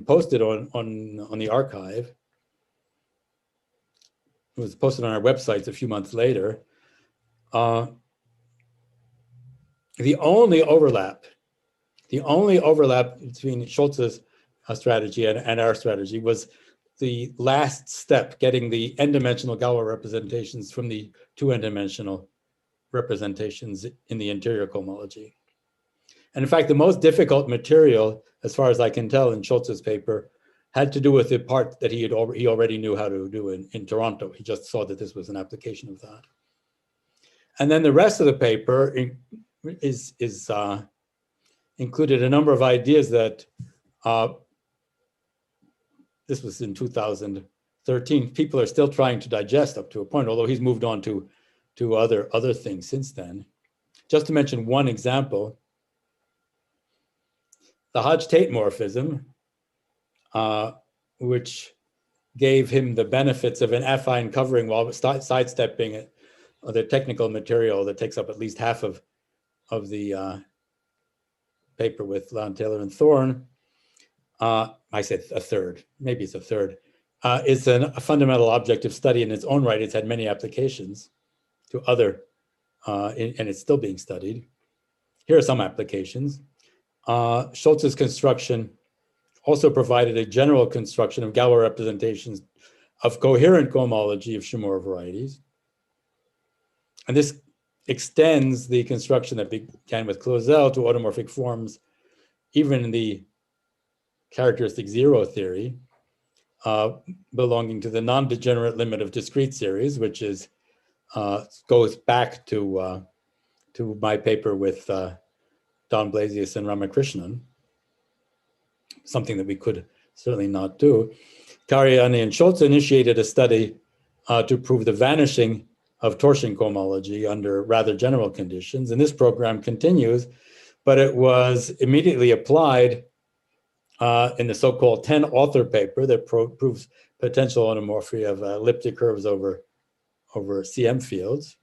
posted on the archive. It was posted on our websites a few months later. The only overlap between Schultz's strategy and our strategy was the last step, getting the n-dimensional Galois representations from the 2 n-dimensional representations in the interior cohomology. And in fact, the most difficult material, as far as I can tell in Schultz's paper, had to do with the part that he already knew how to do in Toronto. He just saw that this was an application of that. And then the rest of the paper included a number of ideas that, this was in 2013, people are still trying to digest up to a point, although he's moved on to other things since then. Just to mention one example, the Hodge-Tate morphism, which gave him the benefits of an affine covering while sidestepping the technical material that takes up at least half of the paper with Lon, Taylor, and Thorne. I said a third, maybe it's a third. It's a fundamental object of study in its own right. It's had many applications to other, and it's still being studied. Here are some applications. Schultz's construction also provided a general construction of Galois representations of coherent cohomology of Shimura varieties. And this extends the construction that began with Clausel to automorphic forms, even in the characteristic zero theory, belonging to the non-degenerate limit of discrete series, which is goes back to my paper with Don Blasius and Ramakrishnan, something that we could certainly not do. Cariani and Scholze initiated a study to prove the vanishing of torsion cohomology under rather general conditions. And this program continues, but it was immediately applied in the so-called 10-author paper that proves potential automorphy of elliptic curves over CM fields.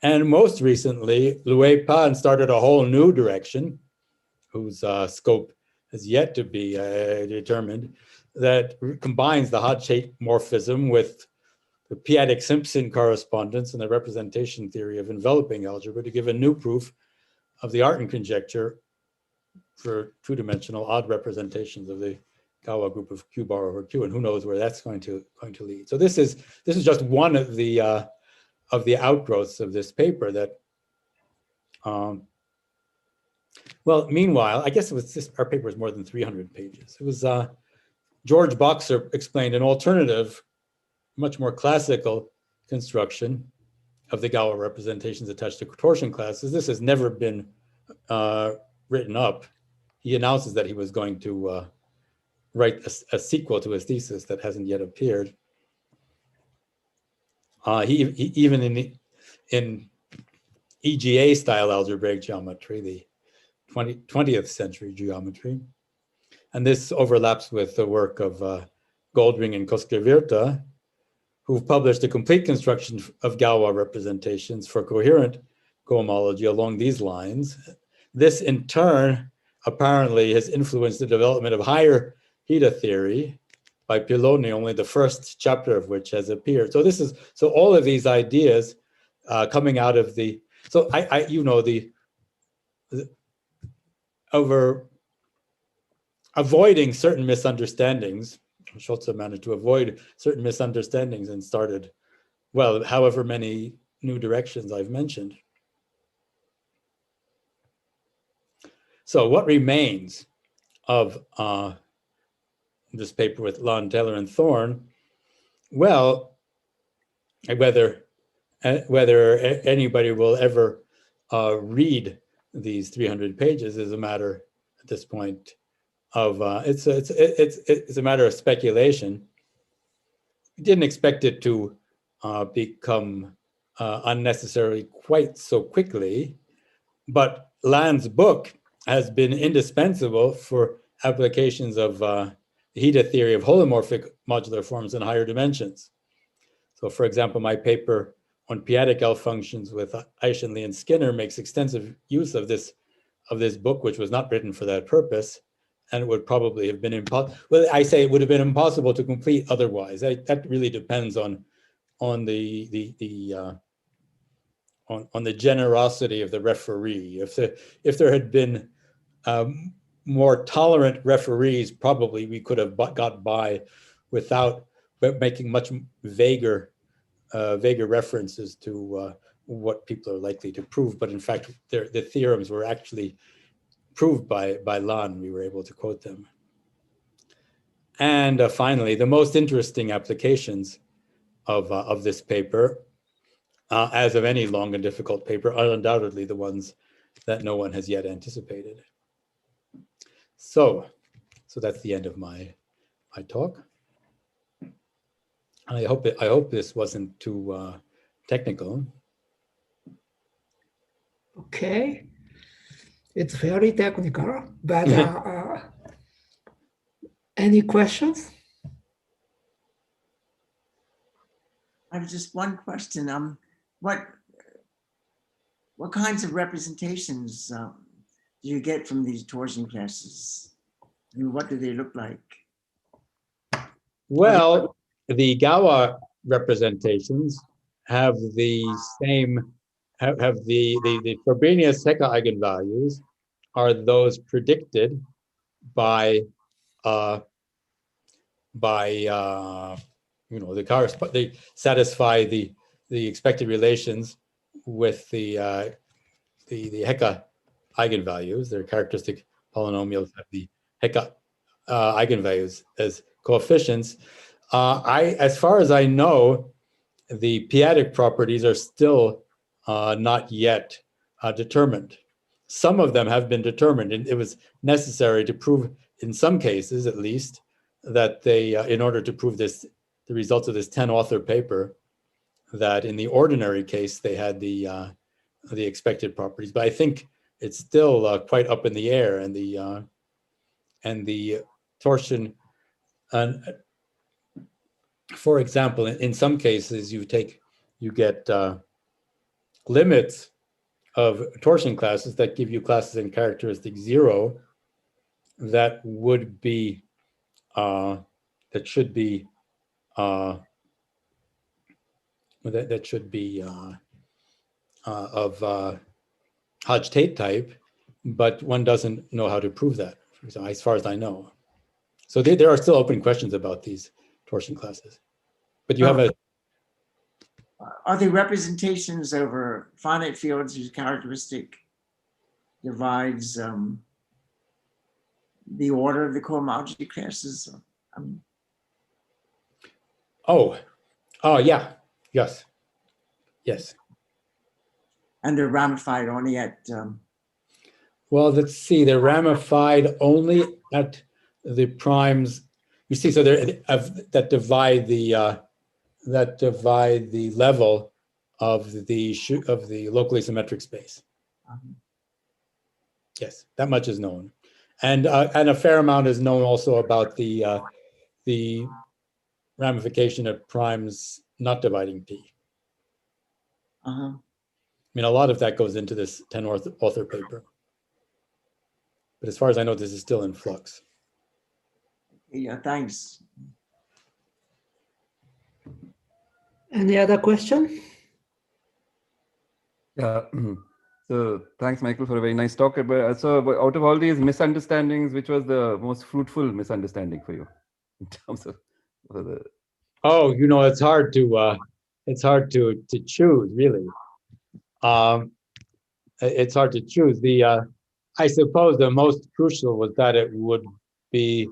And most recently, Louis Pan started a whole new direction, whose scope has yet to be determined, that combines the Hodge-Tate morphism with the p-adic-Simpson correspondence and the representation theory of enveloping algebra to give a new proof of the Artin conjecture for two-dimensional odd representations of the Gawa group of Q bar over Q, and who knows where that's going to lead. So this is just one of the outgrowths of this paper that, well, meanwhile, I guess it was this, our paper was more than 300 pages. It was George Boxer explained an alternative, much more classical construction of the Gawa representations attached to torsion classes. This has never been written up. He announces that he was going to write a sequel to his thesis that hasn't yet appeared. He even in EGA style algebraic geometry, the 20th century geometry, and this overlaps with the work of Goldring and Kosklevirta, who've published a complete construction of Galois representations for coherent cohomology along these lines. This in turn apparently has influenced the development of higher Hita theory by Piloni, only the first chapter of which has appeared. So all of these ideas coming out of the, so over avoiding certain misunderstandings, Schultz managed to avoid certain misunderstandings and started, well, however many new directions I've mentioned. So what remains of this paper with Lon, Taylor, and Thorne? Well, whether anybody will ever read these 300 pages is a matter at this point of it's a matter of speculation. We didn't expect it to become unnecessary quite so quickly, but Land's book has been indispensable for applications of the Hita theory of holomorphic modular forms in higher dimensions. So for example, my paper on p-adic L functions with Eichenle and Skinner makes extensive use of this book, which was not written for that purpose, and it would probably have been impossible. Well, I say it would have been impossible to complete otherwise. That really depends on the generosity of the referee. If there had been more tolerant referees, probably we could have got by without making much vaguer references to what people are likely to prove. But in fact, the theorems were actually proved by Lan. We were able to quote them. And finally, the most interesting applications of this paper, as of any long and difficult paper, are undoubtedly the ones that no one has yet anticipated. So that's the end of my talk. I hope this wasn't too technical. Okay, it's very technical, but any questions? I have just one question. What kinds of representations do you get from these torsion classes? What do they look like? Well, the gawa representations have the same, have the Frobenius Hecke eigenvalues are those predicted by you know, they satisfy the expected relations with the Hecke eigenvalues. Their characteristic polynomials have the Hecke eigenvalues as coefficients. As far as I know, the p-adic properties are still not yet determined. Some of them have been determined, and it was necessary to prove, in some cases at least, that they, in order to prove this, the results of this 10-author paper, that in the ordinary case they had the expected properties. But I think it's still quite up in the air, and the torsion. And for example, in some cases, you get limits of torsion classes that give you classes in characteristic 0 that would be that should be of Hodge-Tate type, but one doesn't know how to prove that, for example, as far as I know. So there are still open questions about these torsion classes. But you have Are they representations over finite fields whose characteristic divides the order of the cohomology classes? Oh, yeah, yes. And they're ramified only at well, let's see, they're ramified only at the primes. You see, so that divide the level of the locally symmetric space. Yes, that much is known, and a fair amount is known also about the ramification of primes not dividing P. I mean, a lot of that goes into this 10-author paper. But as far as I know, this is still in flux. Yeah, thanks. Any other question? Yeah. So thanks, Michael, for a very nice talk. So out of all these misunderstandings, which was the most fruitful misunderstanding for you in terms of the? Oh, you know, it's hard to choose, really. It's hard to choose. I suppose the most crucial was that it would be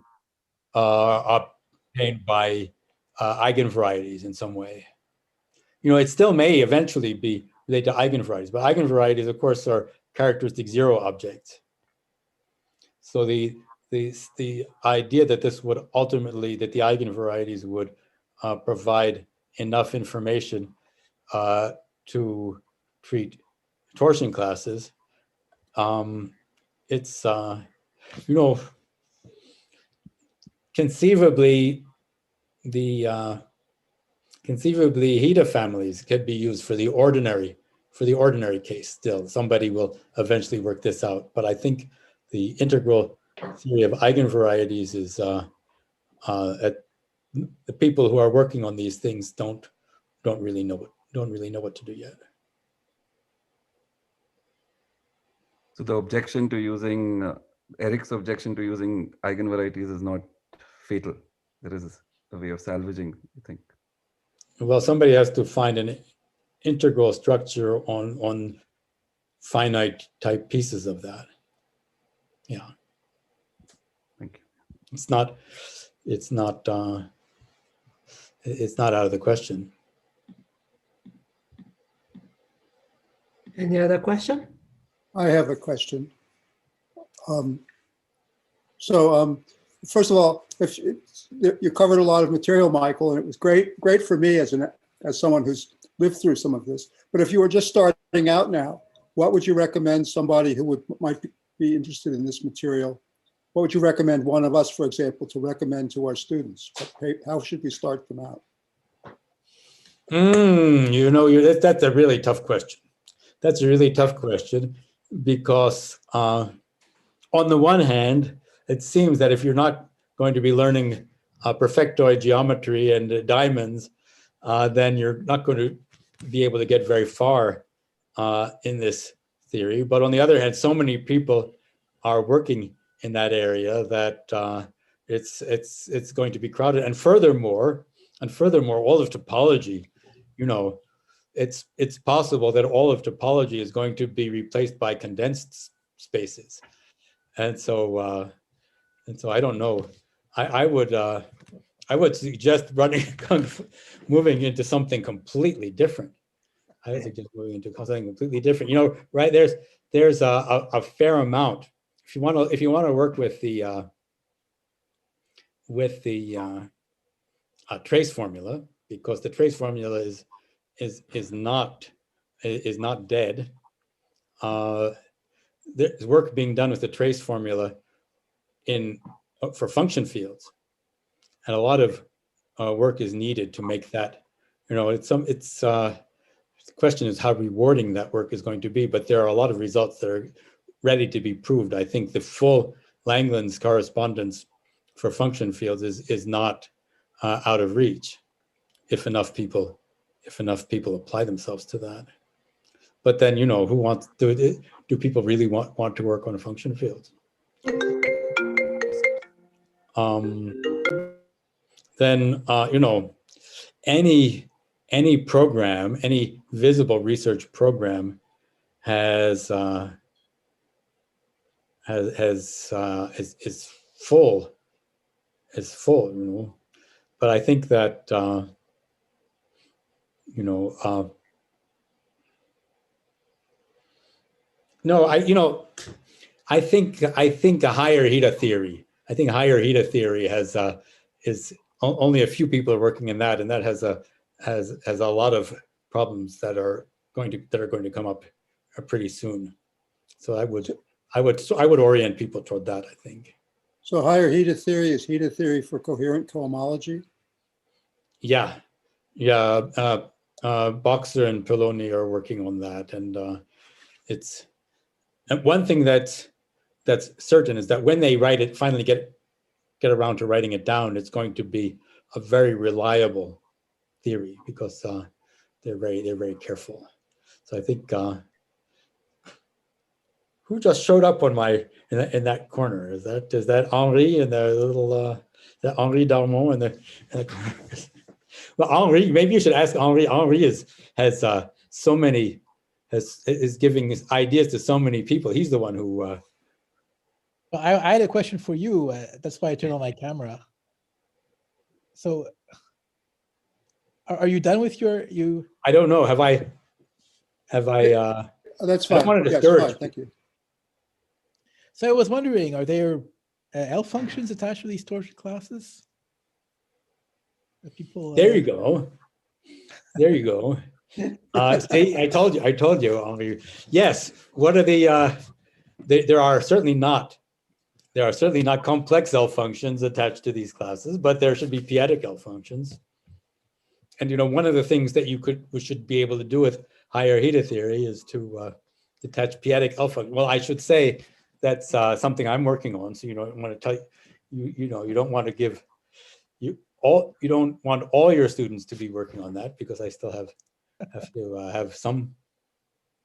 obtained by eigenvarieties in some way. You know, it still may eventually be related to eigenvarieties, but eigenvarieties, of course, are characteristic 0 objects. So the idea that this would ultimately, that the eigenvarieties would provide enough information to treat torsion classes, it's you know, conceivably Heda families could be used for the ordinary case. Still, somebody will eventually work this out, but I think the integral theory of eigenvarieties is the people who are working on these things don't really know what to do yet. So the objection to using Eric's objection to using eigenvarieties is not fatal. There is a way of salvaging, you think? Well, somebody has to find an integral structure on finite type pieces of that. Yeah. Thank you. It's not, it's not out of the question. Any other question? I have a question. First of all, if you covered a lot of material, Michael, and it was great for me as someone who's lived through some of this. But if you were just starting out now, what would you recommend somebody who might be interested in this material? What would you recommend one of us, for example, to recommend to our students? How should we start them out? That's a really tough question. That's a really tough question because on the one hand, it seems that if you're not going to be learning perfectoid geometry and diamonds, then you're not going to be able to get very far in this theory. But on the other hand, so many people are working in that area that it's going to be crowded. And furthermore, all of topology, it's possible that all of topology is going to be replaced by condensed spaces. And so I don't know. I would suggest moving into something completely different. I would suggest moving into something completely different. Right? There's a fair amount. If you want to work with the trace formula, because the trace formula is not dead. There's work being done with the trace formula for function fields, and a lot of work is needed to make that. The question is how rewarding that work is going to be, but there are a lot of results that are ready to be proved. I think the full Langland's correspondence for function fields is not out of reach if enough people apply themselves to that. But then, who wants do people really want to work on a function field? Then any program, any visible research program is full. But I think that I think a higher Hita theory. I think higher Hita theory is only a few people are working in that, and that has a lot of problems that are going to come up pretty soon. So I would orient people toward that, I think. So higher Hita theory is Hita theory for coherent cohomology? Yeah. Boxer and Pilloni are working on that, and one thing that's certain is that when they finally get around to writing it down, it's going to be a very reliable theory because they're very careful. So I think who just showed up on in that corner? Is that Henri and the little that Henri Darmon and the well, Henri, maybe you should ask Henri. Henri is giving ideas to so many people. He's the one who. Well, I had a question for you. That's why I turned on my camera. So, are you done with you? I don't know. Have I? That's fine. I don't want to discourage. Fine. Thank you. So I was wondering, are there L functions attached to these torsion classes? People. There you go. There you go. See, I told you, Henri. Yes. What are the? There are certainly not complex L functions attached to these classes, but there should be p-adic L functions. And one of the things that we should be able to do with higher Hita theory is to attach p-adic L function. Well, I should say that's something I'm working on. So you don't want to tell you don't want to give you don't want all your students to be working on that, because I still have to have some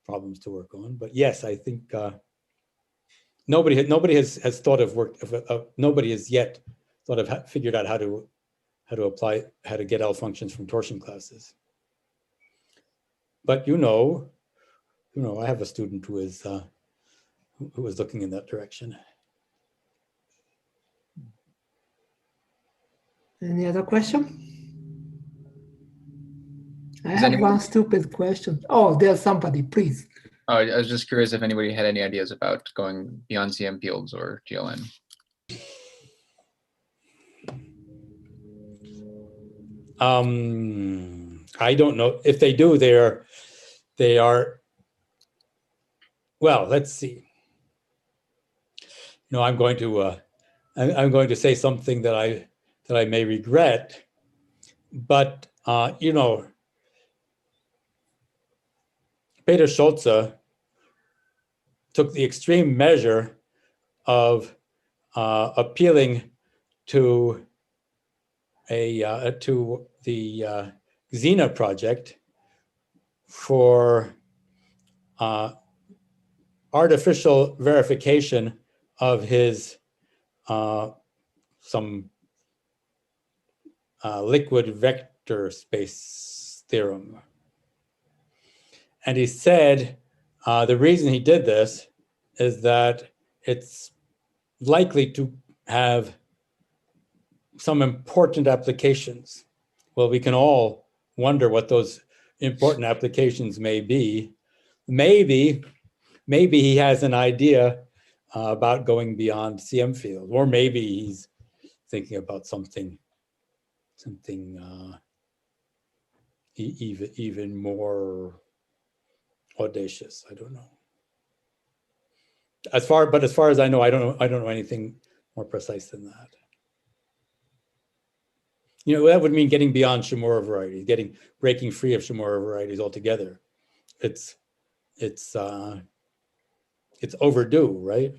problems to work on. But yes, I think nobody has thought of nobody has yet thought of figured out how to get L functions from torsion classes. But I have a student who is looking in that direction. Any other question? I Is have anyone- one stupid question. Oh, there's somebody, please. I was just curious if anybody had any ideas about going beyond CM fields or GLN. I don't know if they do. They are. Well, let's see. You know, I'm going to say something that I may regret, but you know, Peter Shultzs took the extreme measure of appealing to the Xena project for artificial verification of his some liquid vector space theorem. And he said the reason he did this is that it's likely to have some important applications. Well, we can all wonder what those important applications may be. Maybe he has an idea about going beyond CM field, or maybe he's thinking about something even more audacious. I don't know. As far as I know, I don't know anything more precise than that. You know, that would mean getting beyond Shimura varieties, breaking free of Shimura varieties altogether. It's overdue, right?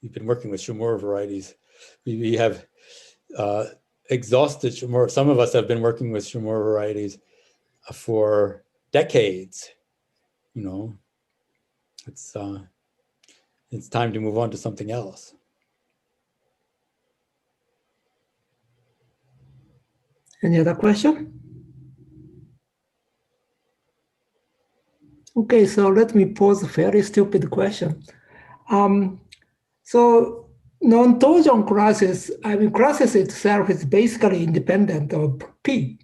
We've been working with Shimura varieties. We have exhausted Shimura. Some of us have been working with Shimura varieties for decades. You know, it's time to move on to something else. Any other question? Okay, so let me pose a very stupid question. So non-torsion classes, classes itself is basically independent of P.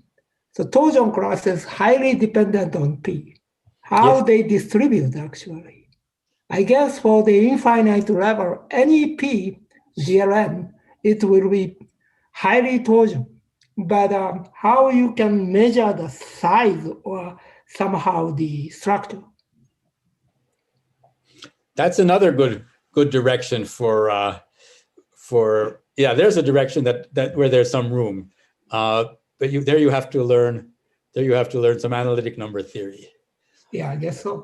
So torsion classes highly dependent on P. How Yes. they distribute actually. I guess for the infinite level, any P GLN, it will be highly torsion. But how you can measure the size or somehow the structure? That's another good direction for yeah. There's a direction that where there's some room, but you have to learn some analytic number theory. Yeah, I guess so.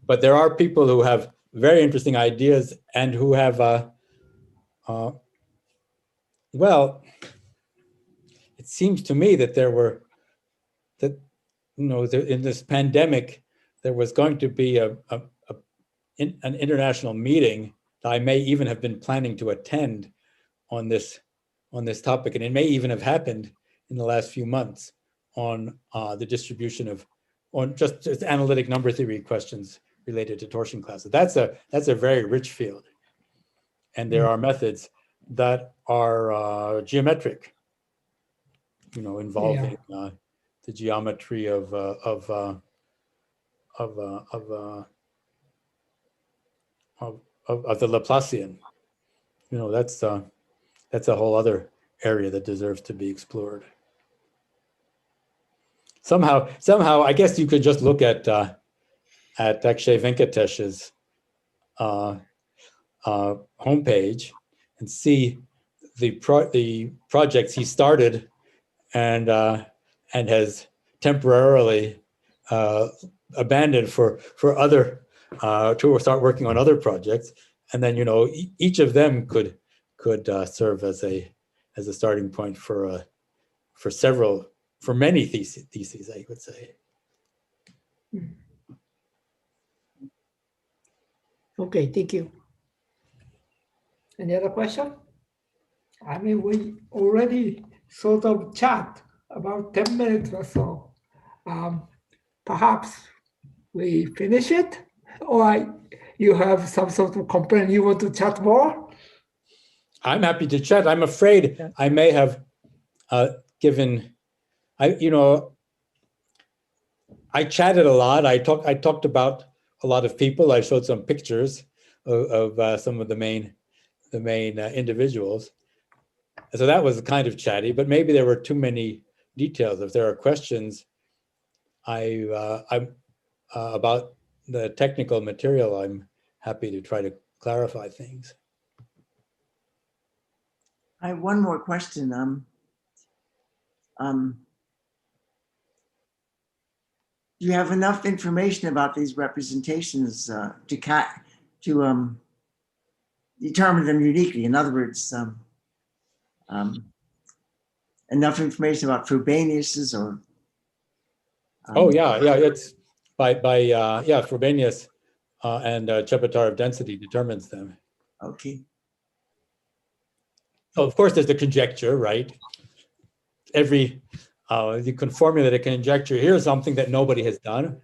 But there are people who have very interesting ideas and who have well, it seems to me that in this pandemic there was going to be an international meeting that I may even have been planning to attend on this topic, and it may even have happened in the last few months on the distribution of just analytic number theory questions related to torsion classes. That's a very rich field, and there are methods that are geometric, you know, involving the geometry of the Laplacian. You know, that's a whole other area that deserves to be explored. Somehow, I guess you could just look at Akshay Venkatesh's homepage and see the projects he started and has temporarily abandoned for other to start working on other projects, and then, you know, each of them could serve as a starting point for many theses, I would say. Okay, thank you. Any other question? I mean, we already sort of chat about 10 minutes or so. Perhaps we finish it, or you have some sort of complaint, you want to chat more? I'm happy to chat. I'm afraid I may have given, I chatted a lot. I talked about a lot of people. I showed some pictures of some of the main individuals. So that was kind of chatty, but maybe there were too many details. If there are questions, I'm about the technical material, I'm happy to try to clarify things. I have one more question. Do you have enough information about these representations to determine them uniquely? In other words, enough information about Frobenius's or? Oh yeah, it's by Frobenius and Chebotarev of density determines them. Okay. So of course, there's the conjecture, right? You can formulate a conjecture. Here's something that nobody has done.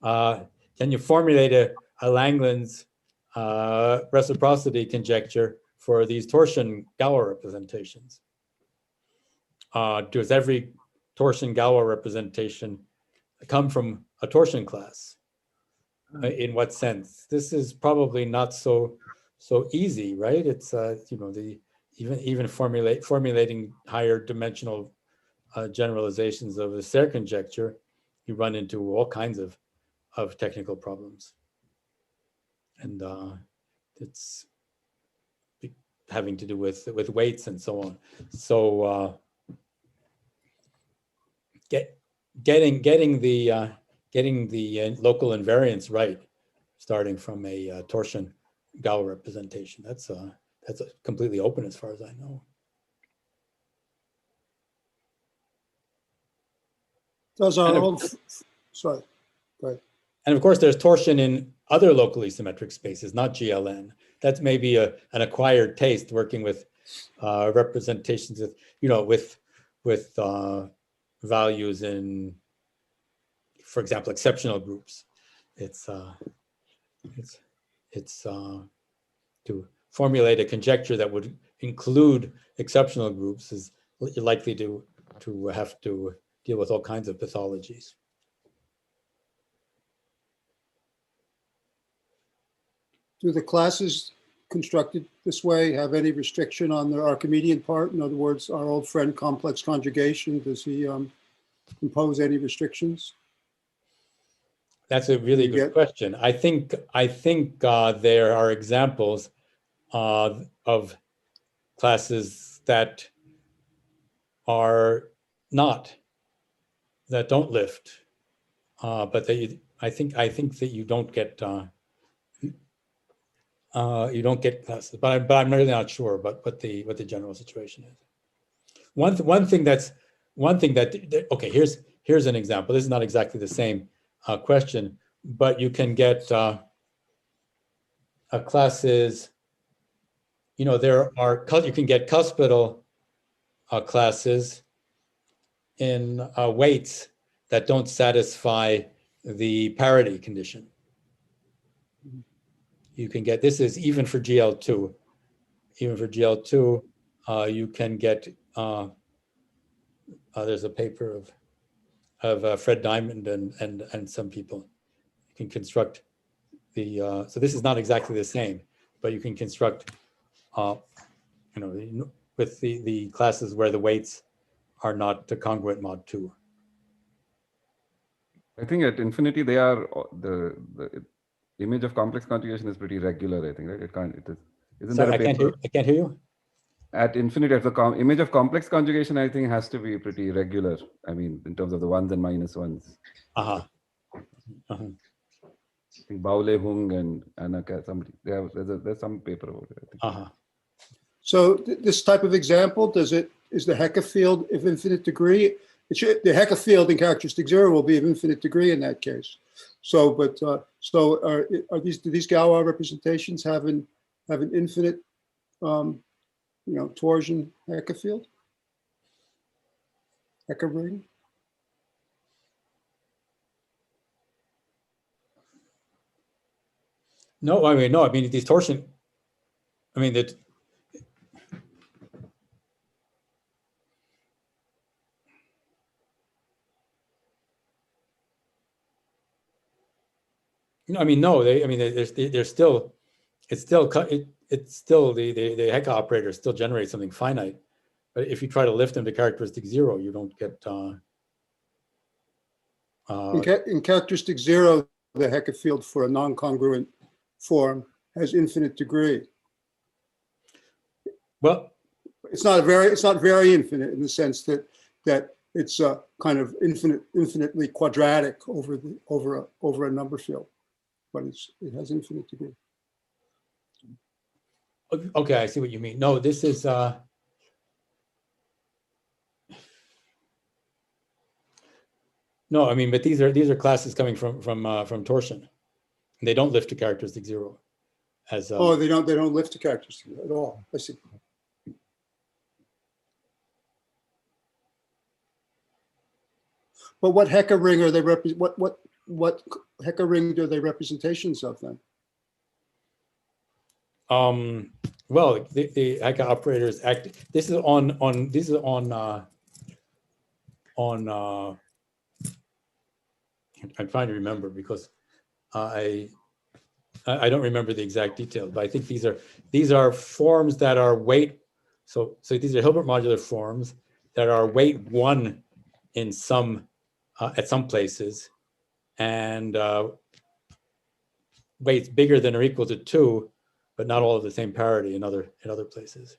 Can you formulate a Langland's reciprocity conjecture for these torsion gawa representations? Does every torsion gawa representation come from a torsion class? In what sense? This is probably not so easy, right? It's even formulating higher dimensional generalizations of the Serre conjecture, you run into all kinds of technical problems, and it's having to do with weights and so on. So getting the local invariance right, starting from a torsion gawa representation, that's completely open as far as I know. Does our old, sorry, go ahead. And of course, there's torsion in other locally symmetric spaces, not GLN. That's maybe an acquired taste working with representations of, with values in, for example, exceptional groups. It's to formulate a conjecture that would include exceptional groups is likely to have to deal with all kinds of pathologies. Do the classes constructed this way have any restriction on the Archimedean part? In other words, our old friend complex conjugation, does he impose any restrictions? That's a really good question. I think there are examples of classes that don't lift, but I think that you don't get classes. But I'm really not sure about what the general situation is. One thing that okay, here's an example. This is not exactly the same question, but you can get classes. You can get cuspidal classes in weights that don't satisfy the parity condition. You can get, this is even for GL2. Even for GL2, you can get, there's a paper of Fred Diamond and some people. You can construct so this is not exactly the same, but you can construct, with the classes where the weights are not congruent mod 2. I think at infinity they are the image of complex conjugation is pretty regular. I think, right? Isn't there a paper? I can't hear you. At infinity, at the image of complex conjugation, I think has to be pretty regular. I mean, in terms of the ones and minus ones. I think Baule, Hung, and Anaka, somebody there's some paper about it, I think. So this type of example, is the Hecke field of infinite degree? The Hecke field in characteristic 0 will be of infinite degree in that case. So, do these Galois representations have an infinite, torsion Hecke field? Hecke ring? No, I mean these torsion. I mean that No, I mean, no, they're still, it's still the Hecke operator still generates something finite. But if you try to lift them to characteristic 0, you don't get. In characteristic 0, the Hecke field for a non-congruent form has infinite degree. Well, it's not very infinite in the sense that it's a kind of infinitely quadratic over a number field, but it has infinite degree. Okay, I see what you mean. No, this is no, I mean, but these are classes coming from torsion. They don't lift to characteristic 0. As oh, they don't lift to characteristic at all. I see. But what Hecke ring are they what Hecke ring are they representations of then? Well, the Hecke operators act. This is on. I'm trying to remember because I don't remember the exact details, but I think these are forms that are weight. So these are Hilbert modular forms that are weight 1 in some at some places, and weights bigger than or equal to 2, but not all of the same parity in other places.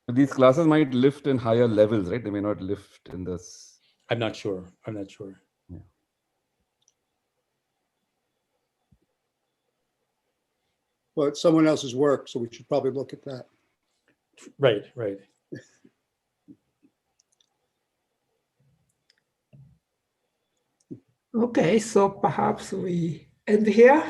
These classes might lift in higher levels, right? They may not lift in this. I'm not sure. Yeah. Well, it's someone else's work, so we should probably look at that. Right. Okay, so perhaps we end here.